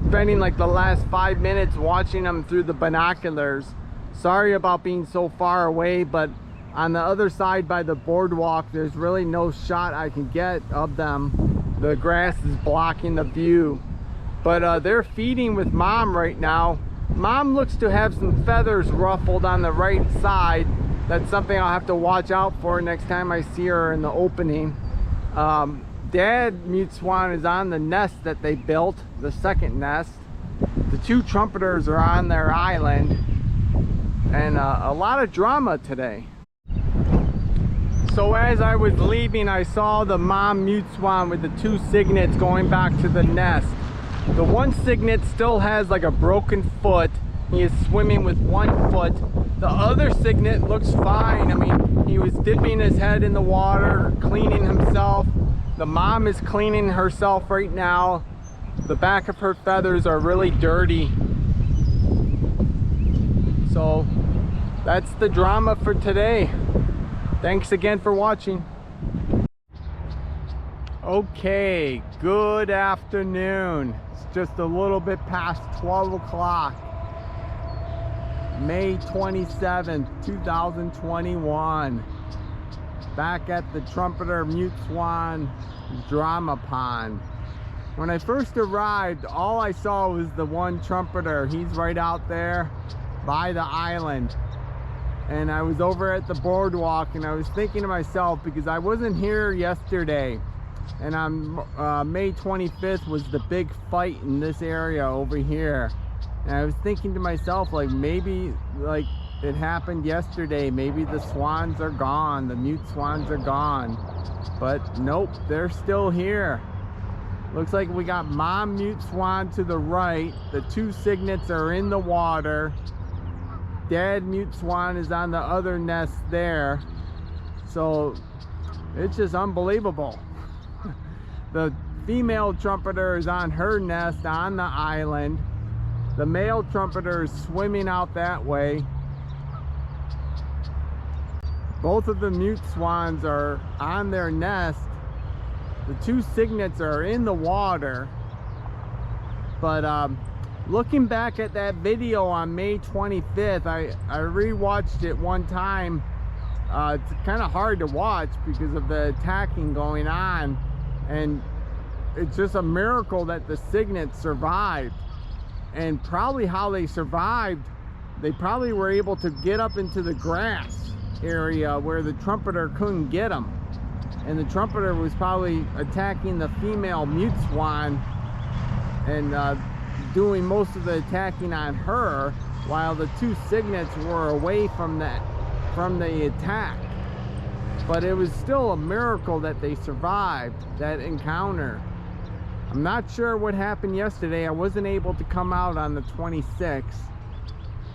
spending like the last 5 minutes watching them through the binoculars. Sorry about being so far away, but on the other side by the boardwalk, there's really no shot I can get of them. The grass is blocking the view. But they're feeding with mom right now. Mom looks to have some feathers ruffled on the right side. That's something I'll have to watch out for next time I see her in the opening. Dad mute swan is on the nest that they built, the second nest. The 2 trumpeters are on their island. And a lot of drama today. So as I was leaving, I saw the mom mute swan with the 2 cygnets going back to the nest. The one cygnet still has like a broken foot. He is swimming with 1 foot. The other cygnet looks fine. I mean, he was dipping his head in the water, cleaning himself. The mom is cleaning herself right now. The back of her feathers are really dirty. So that's the drama for today. Thanks again for watching. Okay, good afternoon. It's just a little bit past 12 o'clock. May 27th, 2021. Back at the Trumpeter Mute Swan Drama Pond. When I first arrived, all I saw was the one trumpeter. He's right out there by the island. And I was over at the boardwalk and I was thinking to myself, because I wasn't here yesterday, and on May 25th was the big fight in this area over here. And I was thinking to myself, like, maybe like it happened yesterday. Maybe the swans are gone, the mute swans are gone. But nope, they're still here. Looks like we got mom mute swan to the right. The 2 cygnets are in the water. Dad mute swan is on the other nest there. So it's just unbelievable. The female trumpeter is on her nest on the island. The male trumpeter is swimming out that way. Both of the mute swans are on their nest. The 2 cygnets are in the water. But looking back at that video on May 25th, I rewatched it one time. It's kind of hard to watch because of the attacking going on. And it's just a miracle that the cygnets survived. And probably how they survived, they probably were able to get up into the grass area where the trumpeter couldn't get them. And the trumpeter was probably attacking the female mute swan and doing most of the attacking on her, while the 2 cygnets were away from the attack. But it was still a miracle that they survived that encounter. I'm not sure what happened yesterday. I wasn't able to come out on the 26th.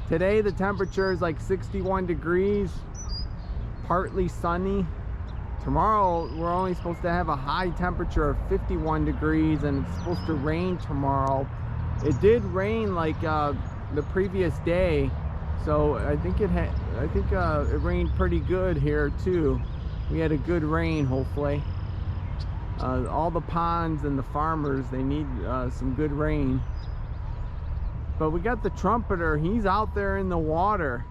Today the temperature is like 61 degrees, partly sunny. Tomorrow we're only supposed to have a high temperature of 51 degrees, and it's supposed to rain tomorrow. It did rain like the previous day, so I think it rained pretty good here too. We had a good rain, hopefully. All the ponds and the farmers, they need some good rain. But we got the trumpeter. He's out there in the water.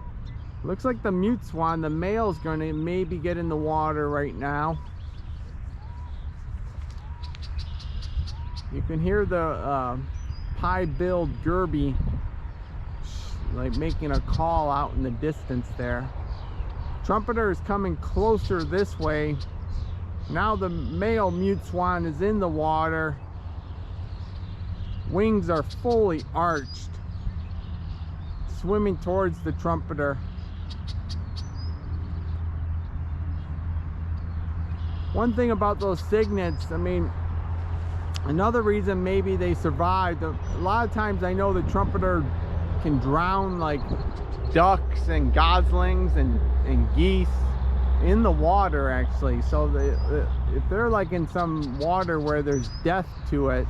Looks like the mute swan, the male's gonna maybe get in the water right now. You can hear the pie-billed gerby like making a call out in the distance there. Trumpeter is coming closer this way. Now the male mute swan is in the water. Wings are fully arched, swimming towards the trumpeter. One thing about those cygnets, I mean, another reason maybe they survived, a lot of times I know the trumpeter can drown like ducks and goslings and geese in the water actually. So if they're like in some water where there's death to it,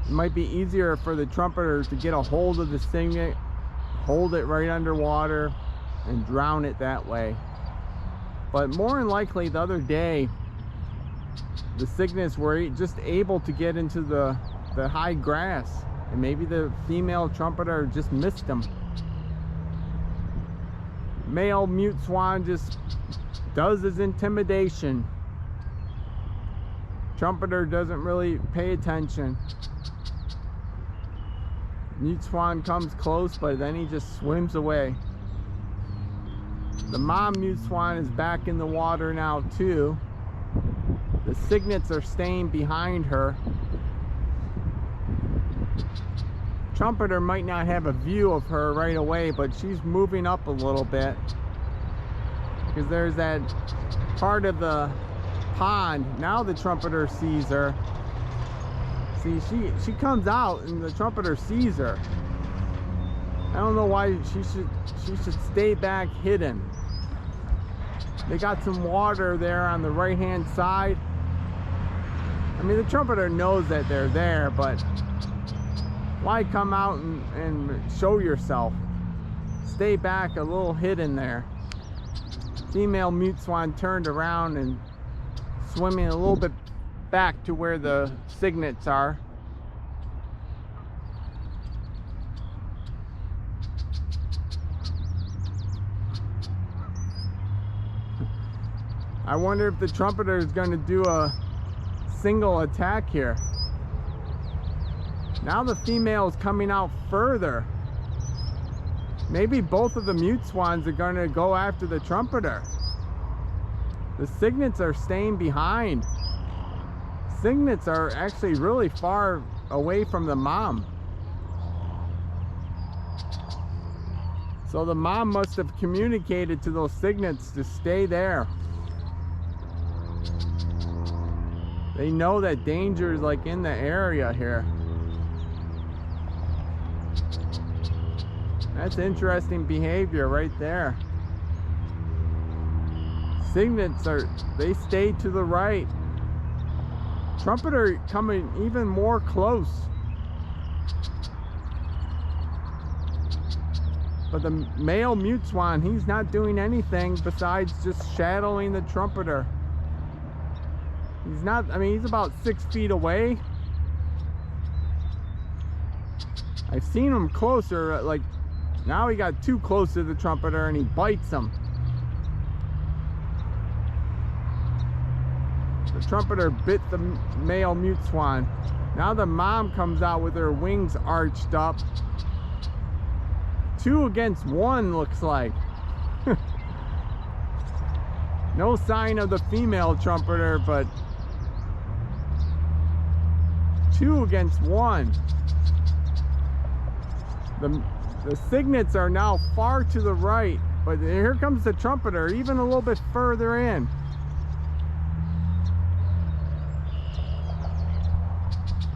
it might be easier for the trumpeter to get a hold of the cygnet, hold it right underwater, and drown it that way. But more than likely the other day, the cygnets were just able to get into the high grass, and maybe the female trumpeter just missed them. Male mute swan just does his intimidation. Trumpeter doesn't really pay attention. Mute swan comes close, but then he just swims away. The mom mute swan is back in the water now too. The cygnets are staying behind her. Trumpeter might not have a view of her right away, but she's moving up a little bit because there's that part of the pond. Now the trumpeter sees her. See, she comes out and the trumpeter sees her. I don't know why she should stay back hidden. They got some water there on the right hand side. I mean, the trumpeter knows that they're there, but why come out and show yourself? Stay back a little hidden there. Female mute swan turned around and swimming a little bit back to where the cygnets are. I wonder if the trumpeter is going to do a single attack here. Now the female is coming out further. Maybe both of the mute swans are going to go after the trumpeter. The cygnets are staying behind. Cygnets are actually really far away from the mom. So the mom must have communicated to those cygnets to stay there. They know that danger is like in the area here. That's interesting behavior right there. Cygnets they stay to the right. Trumpeter coming even more close. But the male mute swan, he's not doing anything besides just shadowing the trumpeter. He's not, I mean, he's about 6 feet away. I've seen him closer, like now he got too close to the trumpeter and he bites him. The trumpeter bit the male mute swan. Now the mom comes out with her wings arched up. 2 against 1 looks like. No sign of the female trumpeter, but 2 against 1. The cygnets are now far to the right, but here comes the trumpeter even a little bit further in.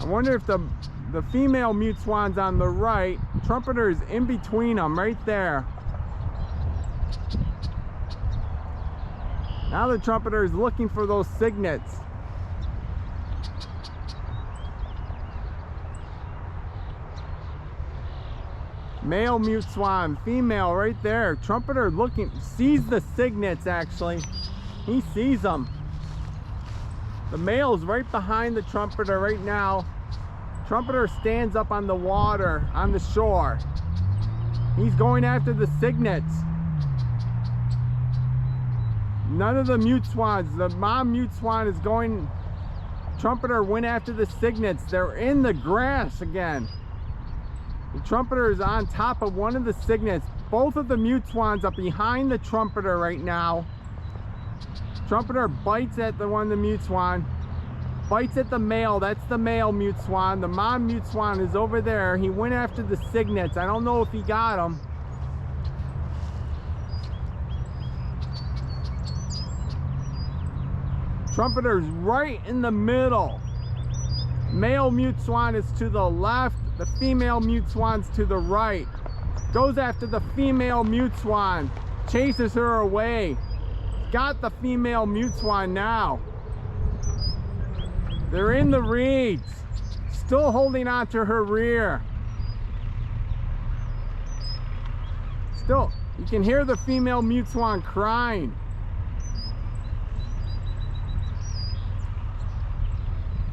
I wonder if the female mute swan's on the right. Trumpeter is in between them right there. Now the trumpeter is looking for those cygnets. Male mute swan, female right there. Trumpeter looking, sees the cygnets actually. He sees them. The male's right behind the trumpeter right now. Trumpeter stands up on the water, on the shore. He's going after the cygnets. None of the mute swans. The mom mute swan is going. Trumpeter went after the cygnets. They're in the grass again. The trumpeter is on top of one of the cygnets. Both of the mute swans are behind the trumpeter right now. Trumpeter bites at the one, the mute swan. Bites at the male. That's the male mute swan. The mom mute swan is over there. He went after the cygnets. I don't know if he got them. Trumpeter's right in the middle. Male mute swan is to the left. The female mute swan's to the right. Goes after the female mute swan. Chases her away. Got the female mute swan now. They're in the reeds. Still holding on to her rear. Still, you can hear the female mute swan crying.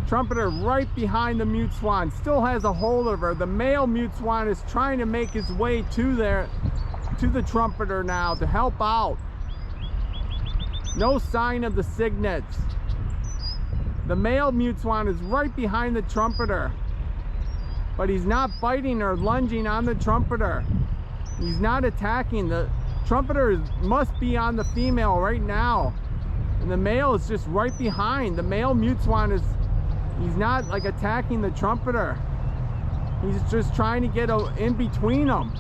Trumpeter right behind the mute swan, still has a hold of her. The male mute swan is trying to make his way to the trumpeter now to help out. No sign of the cygnets. The male mute swan is right behind the trumpeter, but he's not biting or lunging on the trumpeter. He's not attacking. The trumpeter must be on the female right now, and the male is just right behind. The male mute swan is, he's not like attacking the trumpeter. He's just trying to get in between them.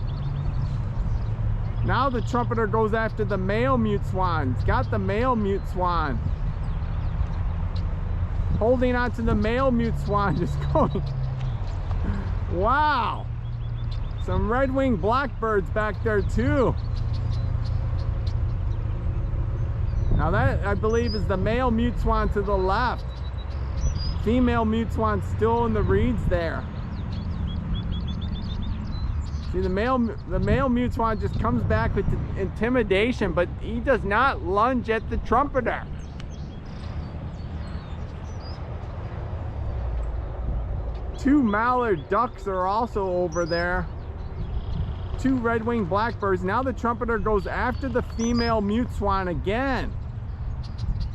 Now the trumpeter goes after the male mute swan. He's got the male mute swan. Holding on to the male mute swan, just going. Wow. Some red-winged blackbirds back there too. Now that, I believe, is the male mute swan to the left. Female mute swan still in the reeds there. See, the male mute swan just comes back with intimidation, but he does not lunge at the trumpeter. Two mallard ducks are also over there. Two red-winged blackbirds. Now the trumpeter goes after the female mute swan again,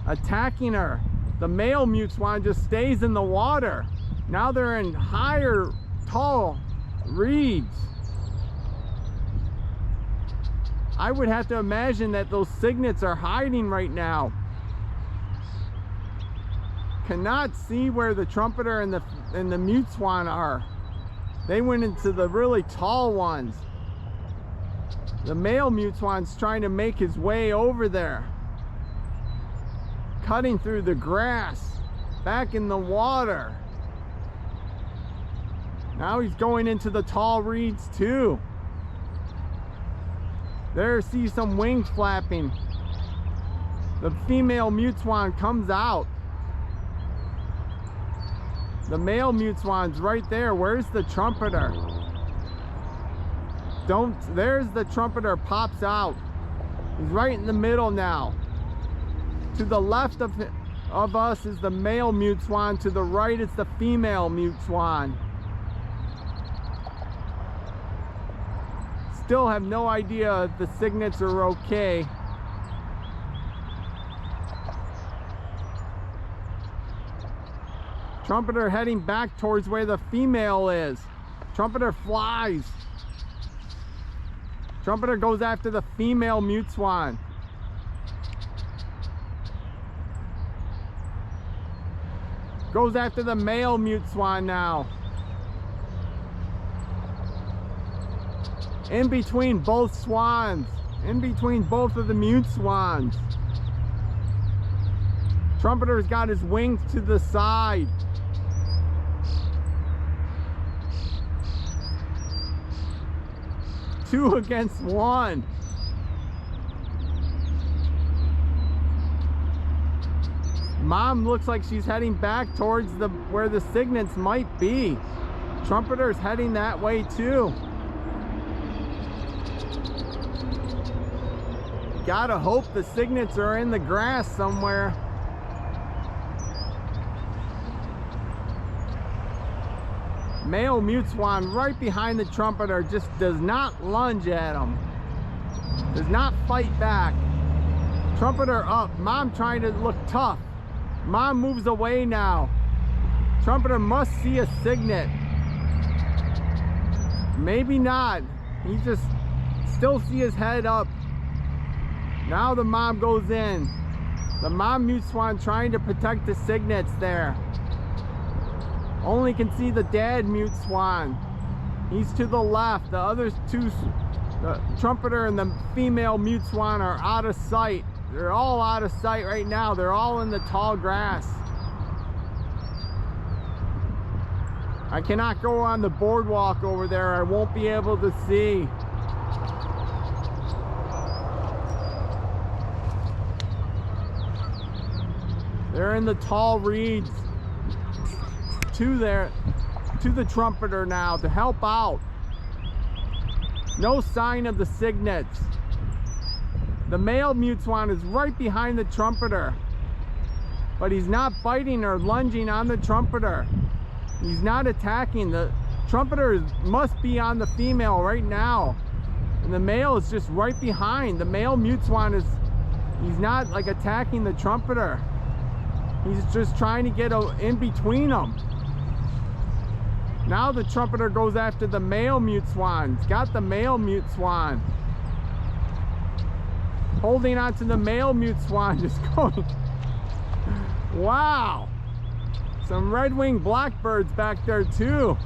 attacking her. The male mute swan just stays in the water. Now they're in higher, tall reeds. I would have to imagine that those cygnets are hiding right now. Cannot see where the trumpeter and the mute swan are. They went into the really tall ones. The male mute swan's trying to make his way over there, cutting through the grass, back in the water. Now he's going into the tall reeds too. There, see some wings flapping. The female mute swan comes out. The male mute swan's right there. Where's the trumpeter? There's the trumpeter, pops out. He's right in the middle now. To the left of us is the male mute swan. To the right is the female mute swan. Still have no idea if the cygnets are okay. Trumpeter heading back towards where the female is. Trumpeter flies. Trumpeter goes after the female mute swan. Goes after the male mute swan now. In between both swans. In between both of the mute swans. Trumpeter's got his wings to the side. Two against one. Mom looks like she's heading back towards where the cygnets might be. Trumpeter's heading that way too. Gotta hope the cygnets are in the grass somewhere. Male Mute Swan right behind the trumpeter, just does not lunge at him. Does not fight back. Trumpeter up. Mom trying to look tough. Mom moves away now. Trumpeter must see a cygnet. Maybe not. He just still see his head up. Now the mom goes in. The mom Mute Swan trying to protect the cygnets there. Only can see the dad Mute Swan. He's to the left. The other two, the trumpeter and the female Mute Swan, are out of sight. They're all out of sight right now. They're all in the tall grass. I cannot go on the boardwalk over there. I won't be able to see. They're in the tall reeds. To the trumpeter now to help out. No sign of the cygnets. The male Mute Swan is right behind the trumpeter, but he's not biting or lunging on the trumpeter. He's not attacking. The trumpeter must be on the female right now, and the male is just right behind. The male Mute Swan he's not like attacking the trumpeter. He's just trying to get in between them. Now the trumpeter goes after the male Mute Swan. He's got the male Mute Swan. Holding on to the male Mute Swan, just going. Wow. Some red-winged blackbirds back there too.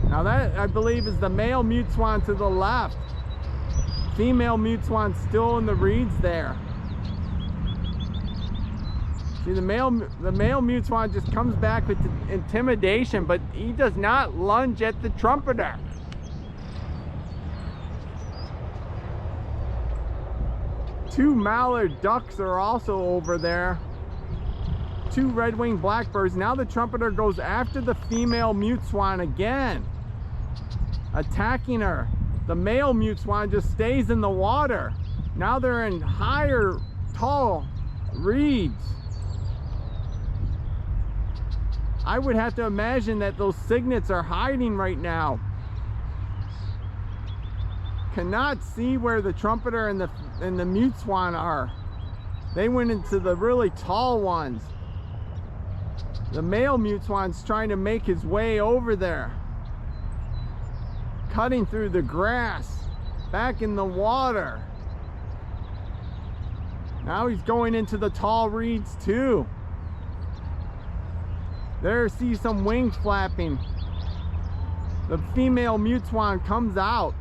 Now that, I believe, is the male Mute Swan to the left. Female Mute Swan still in the reeds there. See, the male Mute Swan just comes back with intimidation, but he does not lunge at the trumpeter. Two mallard ducks are also over there. Two red-winged blackbirds. Now the trumpeter goes after the female Mute Swan again, attacking her. The male Mute Swan just stays in the water. Now they're in higher, tall reeds. I would have to imagine that those cygnets are hiding right now. Cannot see where the trumpeter and the Mute Swan are. They went into the really tall ones. The male Mute Swan's trying to make his way over there, cutting through the grass, back in the water. Now he's going into the tall reeds too. There, see some wings flapping. The female Mute Swan comes out.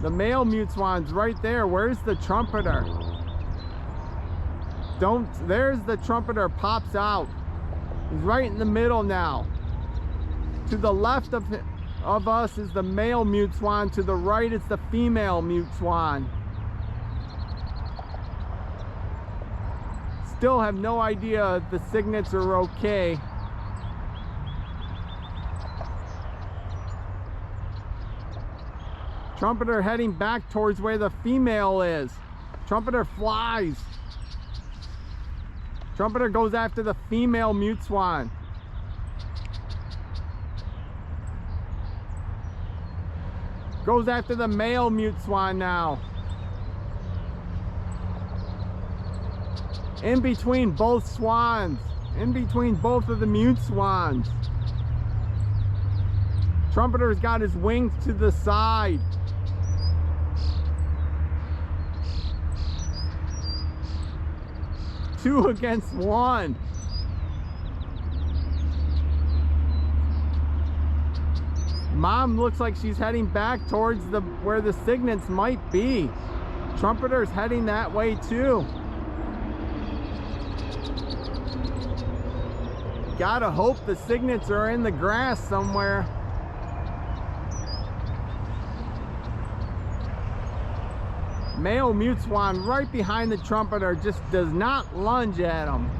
The male Mute Swan's right there. Where's the trumpeter? There's the trumpeter, pops out. He's right in the middle now. To the left of us is the male Mute Swan. To the right is the female Mute Swan. Still have no idea if the cygnets are okay. Trumpeter heading back towards where the female is. Trumpeter flies. Trumpeter goes after the female Mute Swan. Goes after the male Mute Swan now. In between both swans. In between both of the Mute Swans. Trumpeter's got his wings to the side. Two against one. Mom looks like she's heading back towards where the cygnets might be. Trumpeter's heading that way too. Gotta hope the cygnets are in the grass somewhere. male mute swan right behind the trumpeter just does not lunge at him.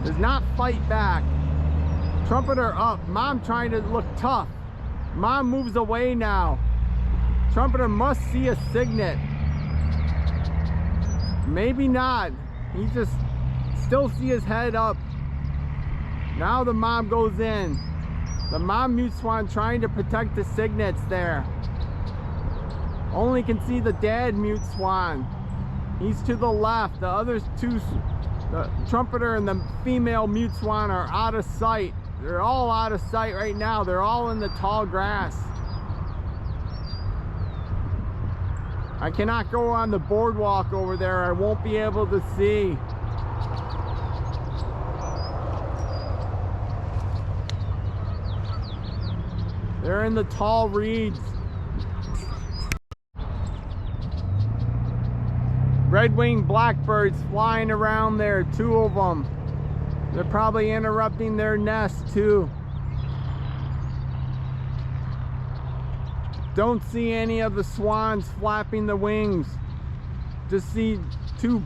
Does not fight back. Trumpeter up. Mom trying to look tough. Mom moves away now. Trumpeter must see a signet. Maybe not. He just still see his head up. Now the mom goes in. The mom mute swan trying to protect the signets there. Only can see the dad mute swan. He's to the left. The other two, the trumpeter and the female mute swan, are out of sight. They're all out of sight right now. They're all in the tall grass. I cannot go on the boardwalk over there. I won't be able to see. They're in the tall reeds. Red-winged blackbirds flying around there, 2 of them. They're probably interrupting their nest too. Don't see any of the swans flapping the wings. Just see two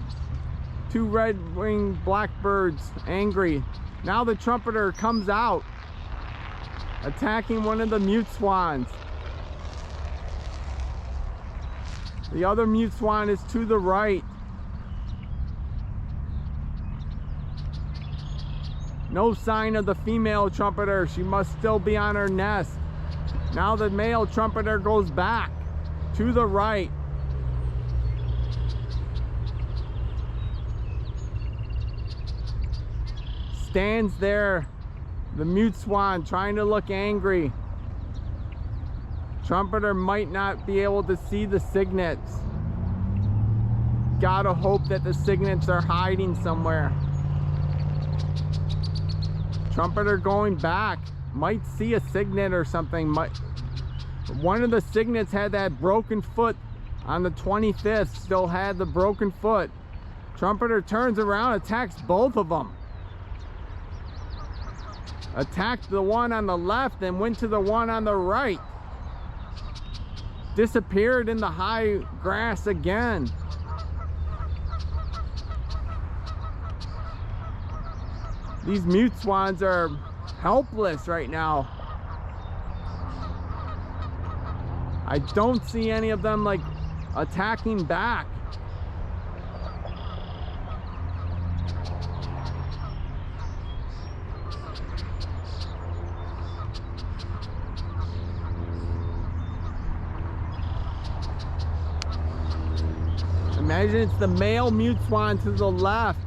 red-winged blackbirds angry. Now the trumpeter comes out, attacking one of the mute swans. The other mute swan is to the right. No sign of the female trumpeter. She must still be on her nest. Now the male trumpeter goes back to the right. Stands there, the mute swan, trying to look angry. Trumpeter might not be able to see the signets. Gotta hope that the signets are hiding somewhere. Trumpeter going back. Might see a signet or something. One of the signets had that broken foot on the 25th. Still had the broken foot. Trumpeter turns around, attacks both of them. Attacked the one on the left and went to the one on the right. Disappeared in the high grass again. These mute swans are helpless right now. I don't see any of them like attacking back. Imagine it's the male mute swan to the left.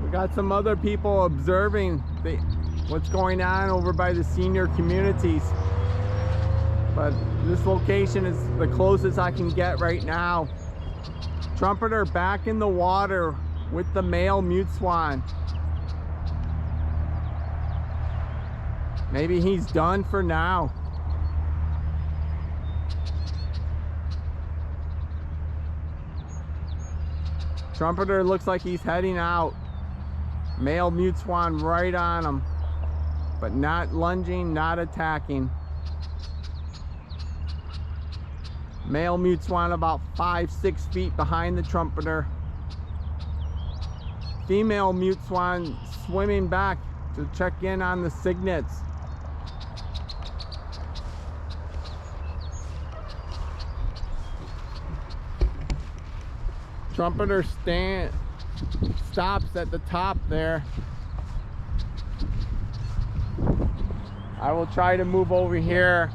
We got some other people observing what's going on over by the senior communities. But this location is the closest I can get right now. Trumpeter back in the water with the male mute swan. Maybe he's done for now. Trumpeter looks like he's heading out. Male mute swan right on him, but not lunging, not attacking. Male mute swan about 5-6 feet behind the trumpeter. Female mute swan swimming back to check in on the signets. Trumpeter stops at the top there. I will try to move over here,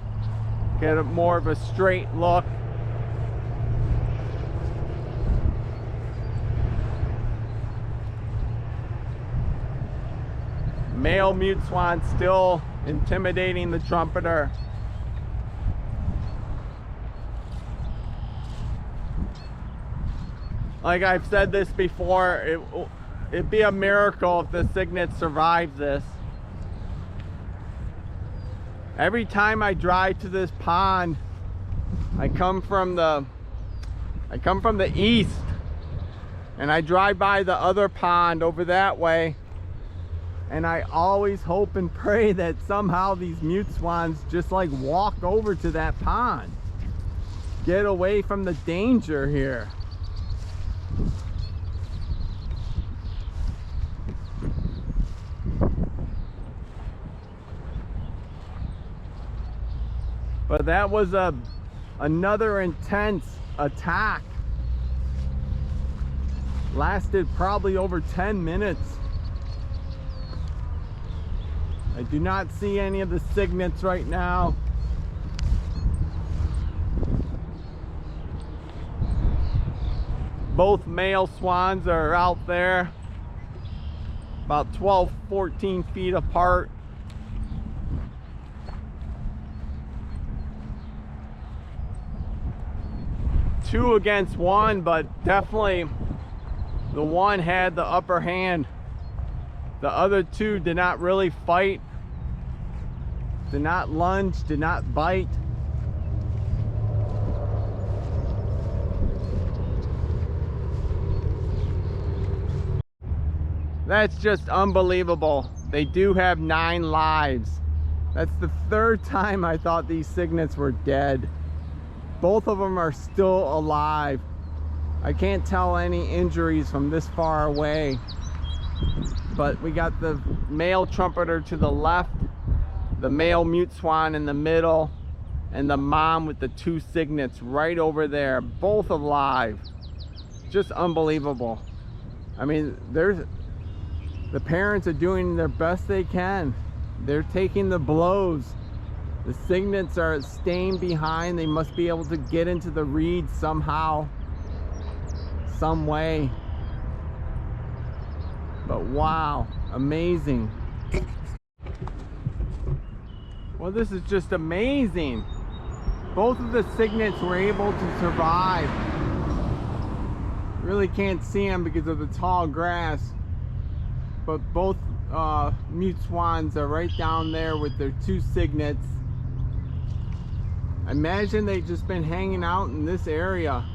get more of a straight look. Male mute swan still intimidating the trumpeter. Like I've said this before, it'd be a miracle if the cygnet survives this. Every time I drive to this pond, I come from the east. And I drive by the other pond over that way, and I always hope and pray that somehow these mute swans just like walk over to that pond. Get away from the danger here. But that was another intense attack. Lasted probably over 10 minutes. I do not see any of the cygnets right now. Both male swans are out there, about 12-14 feet apart. Two against one, but definitely the one had the upper hand. The other two did not really fight, did not lunge, did not bite. That's just unbelievable. They do have 9 lives. That's the 3rd time I thought these cygnets were dead. Both of them are still alive. I can't tell any injuries from this far away. But we got the male trumpeter to the left, the male mute swan in the middle, and the mom with the 2 cygnets right over there, both alive. Just unbelievable. I mean, the parents are doing their best they can. They're taking the blows. The cygnets are staying behind. They must be able to get into the reeds somehow, some way. But wow, amazing. Well, this is just amazing. Both of the cygnets were able to survive. Really can't see them because of the tall grass. But both mute swans are right down there with their 2 cygnets. I imagine they've just been hanging out in this area.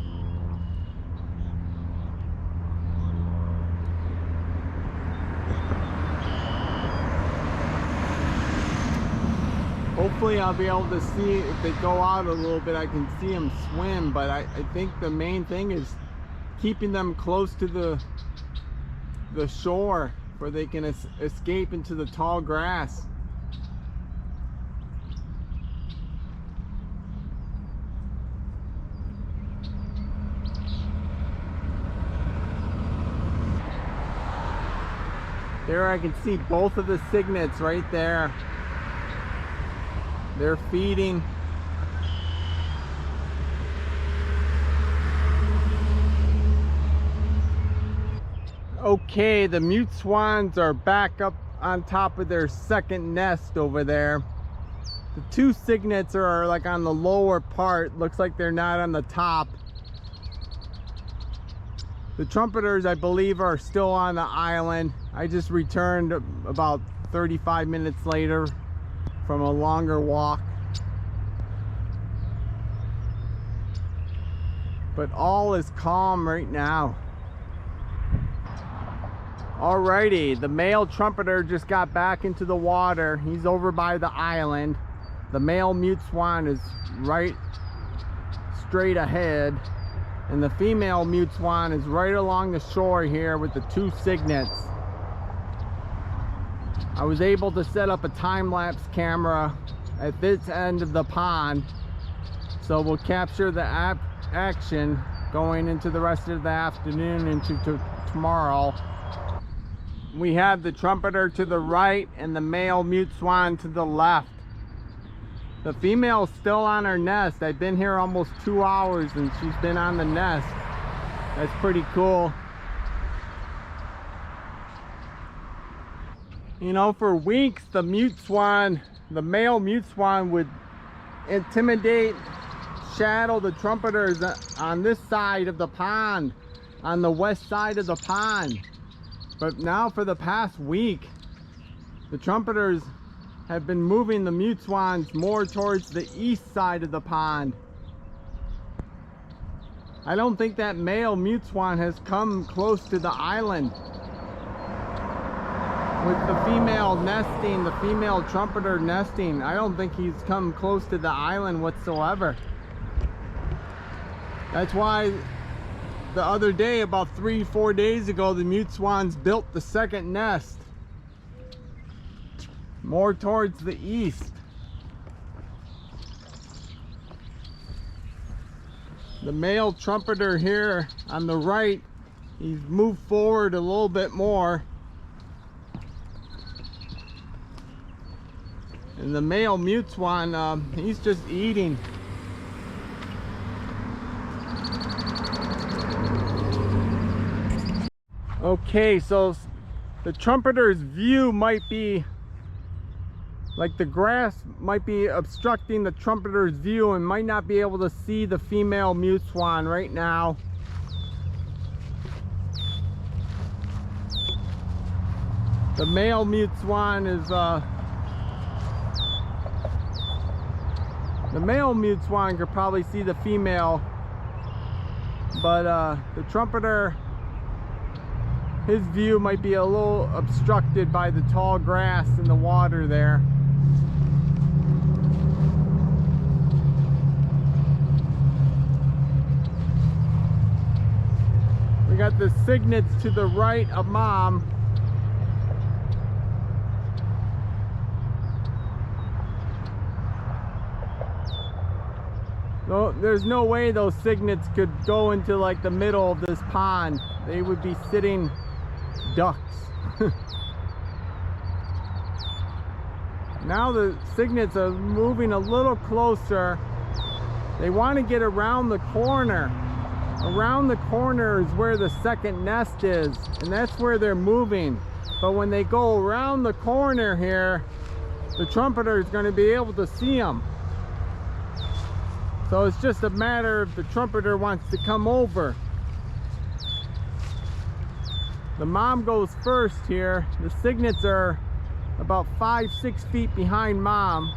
Hopefully I'll be able to see, if they go out a little bit, I can see them swim. But I think the main thing is keeping them close to the shore where they can escape into the tall grass. There I can see both of the cygnets right there. They're feeding. Okay, the mute swans are back up on top of their second nest over there. The 2 cygnets are like on the lower part. Looks like they're not on the top. The trumpeters, I believe, are still on the island. I just returned about 35 minutes later from a longer walk. But all is calm right now. Alrighty, the male trumpeter just got back into the water. He's over by the island. The male mute swan is right straight ahead. And the female mute swan is right along the shore here with the 2 cygnets. I was able to set up a time-lapse camera at this end of the pond, so we'll capture the action going into the rest of the afternoon into tomorrow. We have the trumpeter to the right and the male mute swan to the left. The female is still on her nest. I've been here almost 2 hours and she's been on the nest. That's pretty cool. You know, for weeks the mute swan, the male mute swan would intimidate, shadow the trumpeters on this side of the pond, on the west side of the pond. But now for the past week, the trumpeters have been moving the mute swans more towards the east side of the pond. I don't think that male mute swan has come close to the island. With the female nesting, the female trumpeter nesting, I don't think he's come close to the island whatsoever. That's why the other day, about 3-4 days ago, the mute swans built the second nest more towards the east. The male trumpeter here on the right, he's moved forward a little bit more. And the male mute swan, he's just eating. Okay, so the trumpeter's view might be, like the grass might be obstructing the trumpeter's view and might not be able to see the female mute swan right now. The male mute swan is, the male mute swan could probably see the female, but the trumpeter, his view might be a little obstructed by the tall grass in the water there. We got the cygnets to the right of mom. There's no way those cygnets could go into like the middle of this pond. They would be sitting ducks. Now the cygnets are moving a little closer. They want to get around the corner. Around the corner is where the second nest is, and that's where they're moving. But when they go around the corner here, the trumpeter is going to be able to see them. So it's just a matter if the trumpeter wants to come over. The mom goes first here. The cygnets are about 5-6 feet behind mom.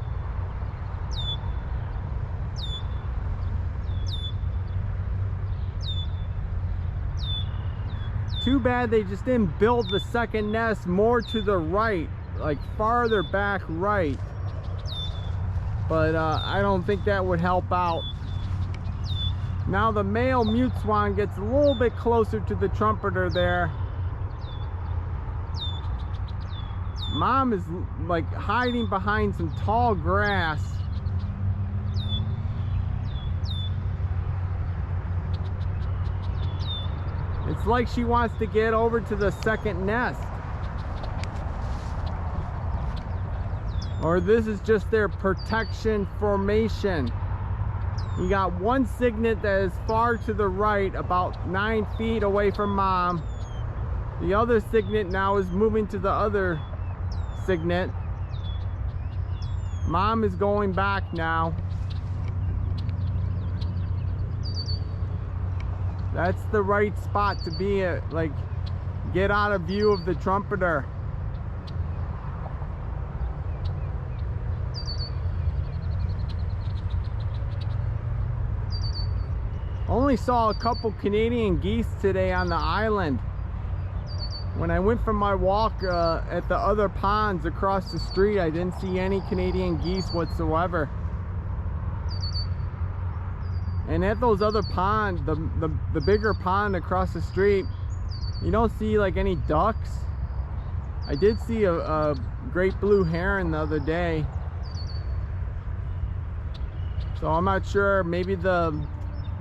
Too bad they just didn't build the second nest more to the right, like farther back right. But I don't think that would help out. Now the male mute swan gets a little bit closer to the trumpeter there. Mom is like hiding behind some tall grass. It's like she wants to get over to the second nest. Or this is just their protection formation. You got one cygnet that is far to the right, about 9 feet away from mom. The other cygnet now is moving to the other cygnet. Mom is going back now. That's the right spot to be at, like get out of view of the trumpeter. Only saw a couple Canadian geese today on the island. When I went for my walk at the other ponds across the street, I didn't see any Canadian geese whatsoever. And at those other ponds, the bigger pond across the street, you don't see like any ducks. I did see a great blue heron the other day. So I'm not sure, maybe the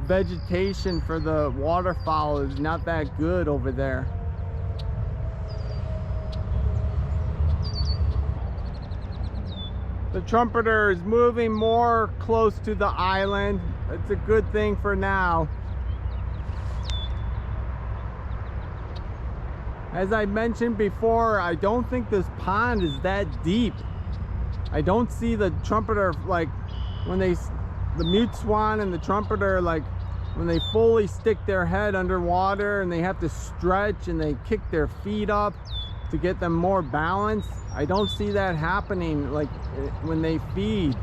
vegetation for the waterfowl is not that good over there. The trumpeter is moving more close to the island. It's a good thing for now. As I mentioned before, I don't think this pond is that deep. I don't see the trumpeter, like when the mute swan and the trumpeter, like when they fully stick their head underwater and they have to stretch and they kick their feet up to get them more balance. I don't see that happening like when they feed.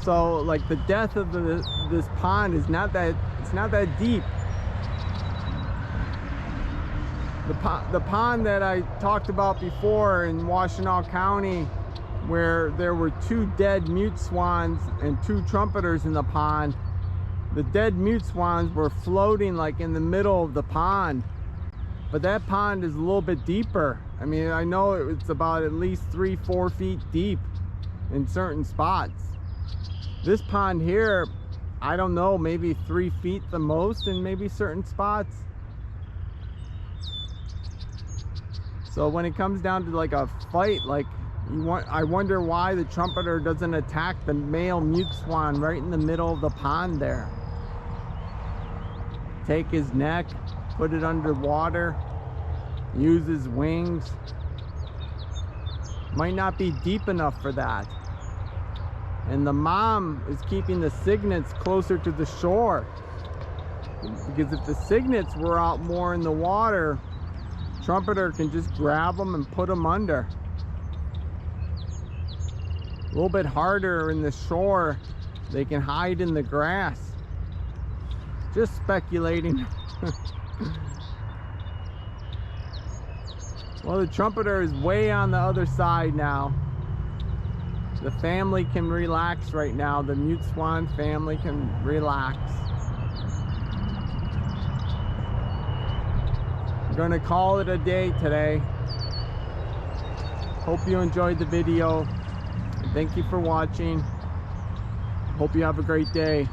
So like the depth of this pond is not that It's not that deep. The pond that I talked about before in Washtenaw County, where there were 2 dead mute swans and 2 trumpeters in the pond, the dead mute swans were floating like in the middle of the pond. But that pond is a little bit deeper. I mean, I know it's about at least 3-4 feet deep in certain spots. This pond here, I don't know, maybe 3 feet the most in maybe certain spots. So when it comes down to like a fight, like I wonder why the trumpeter doesn't attack the male mute swan right in the middle of the pond there. Take his neck, put it underwater, use his wings. Might not be deep enough for that. And the mom is keeping the cygnets closer to the shore, because if the cygnets were out more in the water, trumpeter can just grab them and put them under. A little bit harder in the shore, they can hide in the grass. Just speculating. Well, the trumpeter is way on the other side now. The family can relax right now. The mute swan family can relax. I'm gonna call it a day today. Hope you enjoyed the video. Thank you for watching. Hope you have a great day.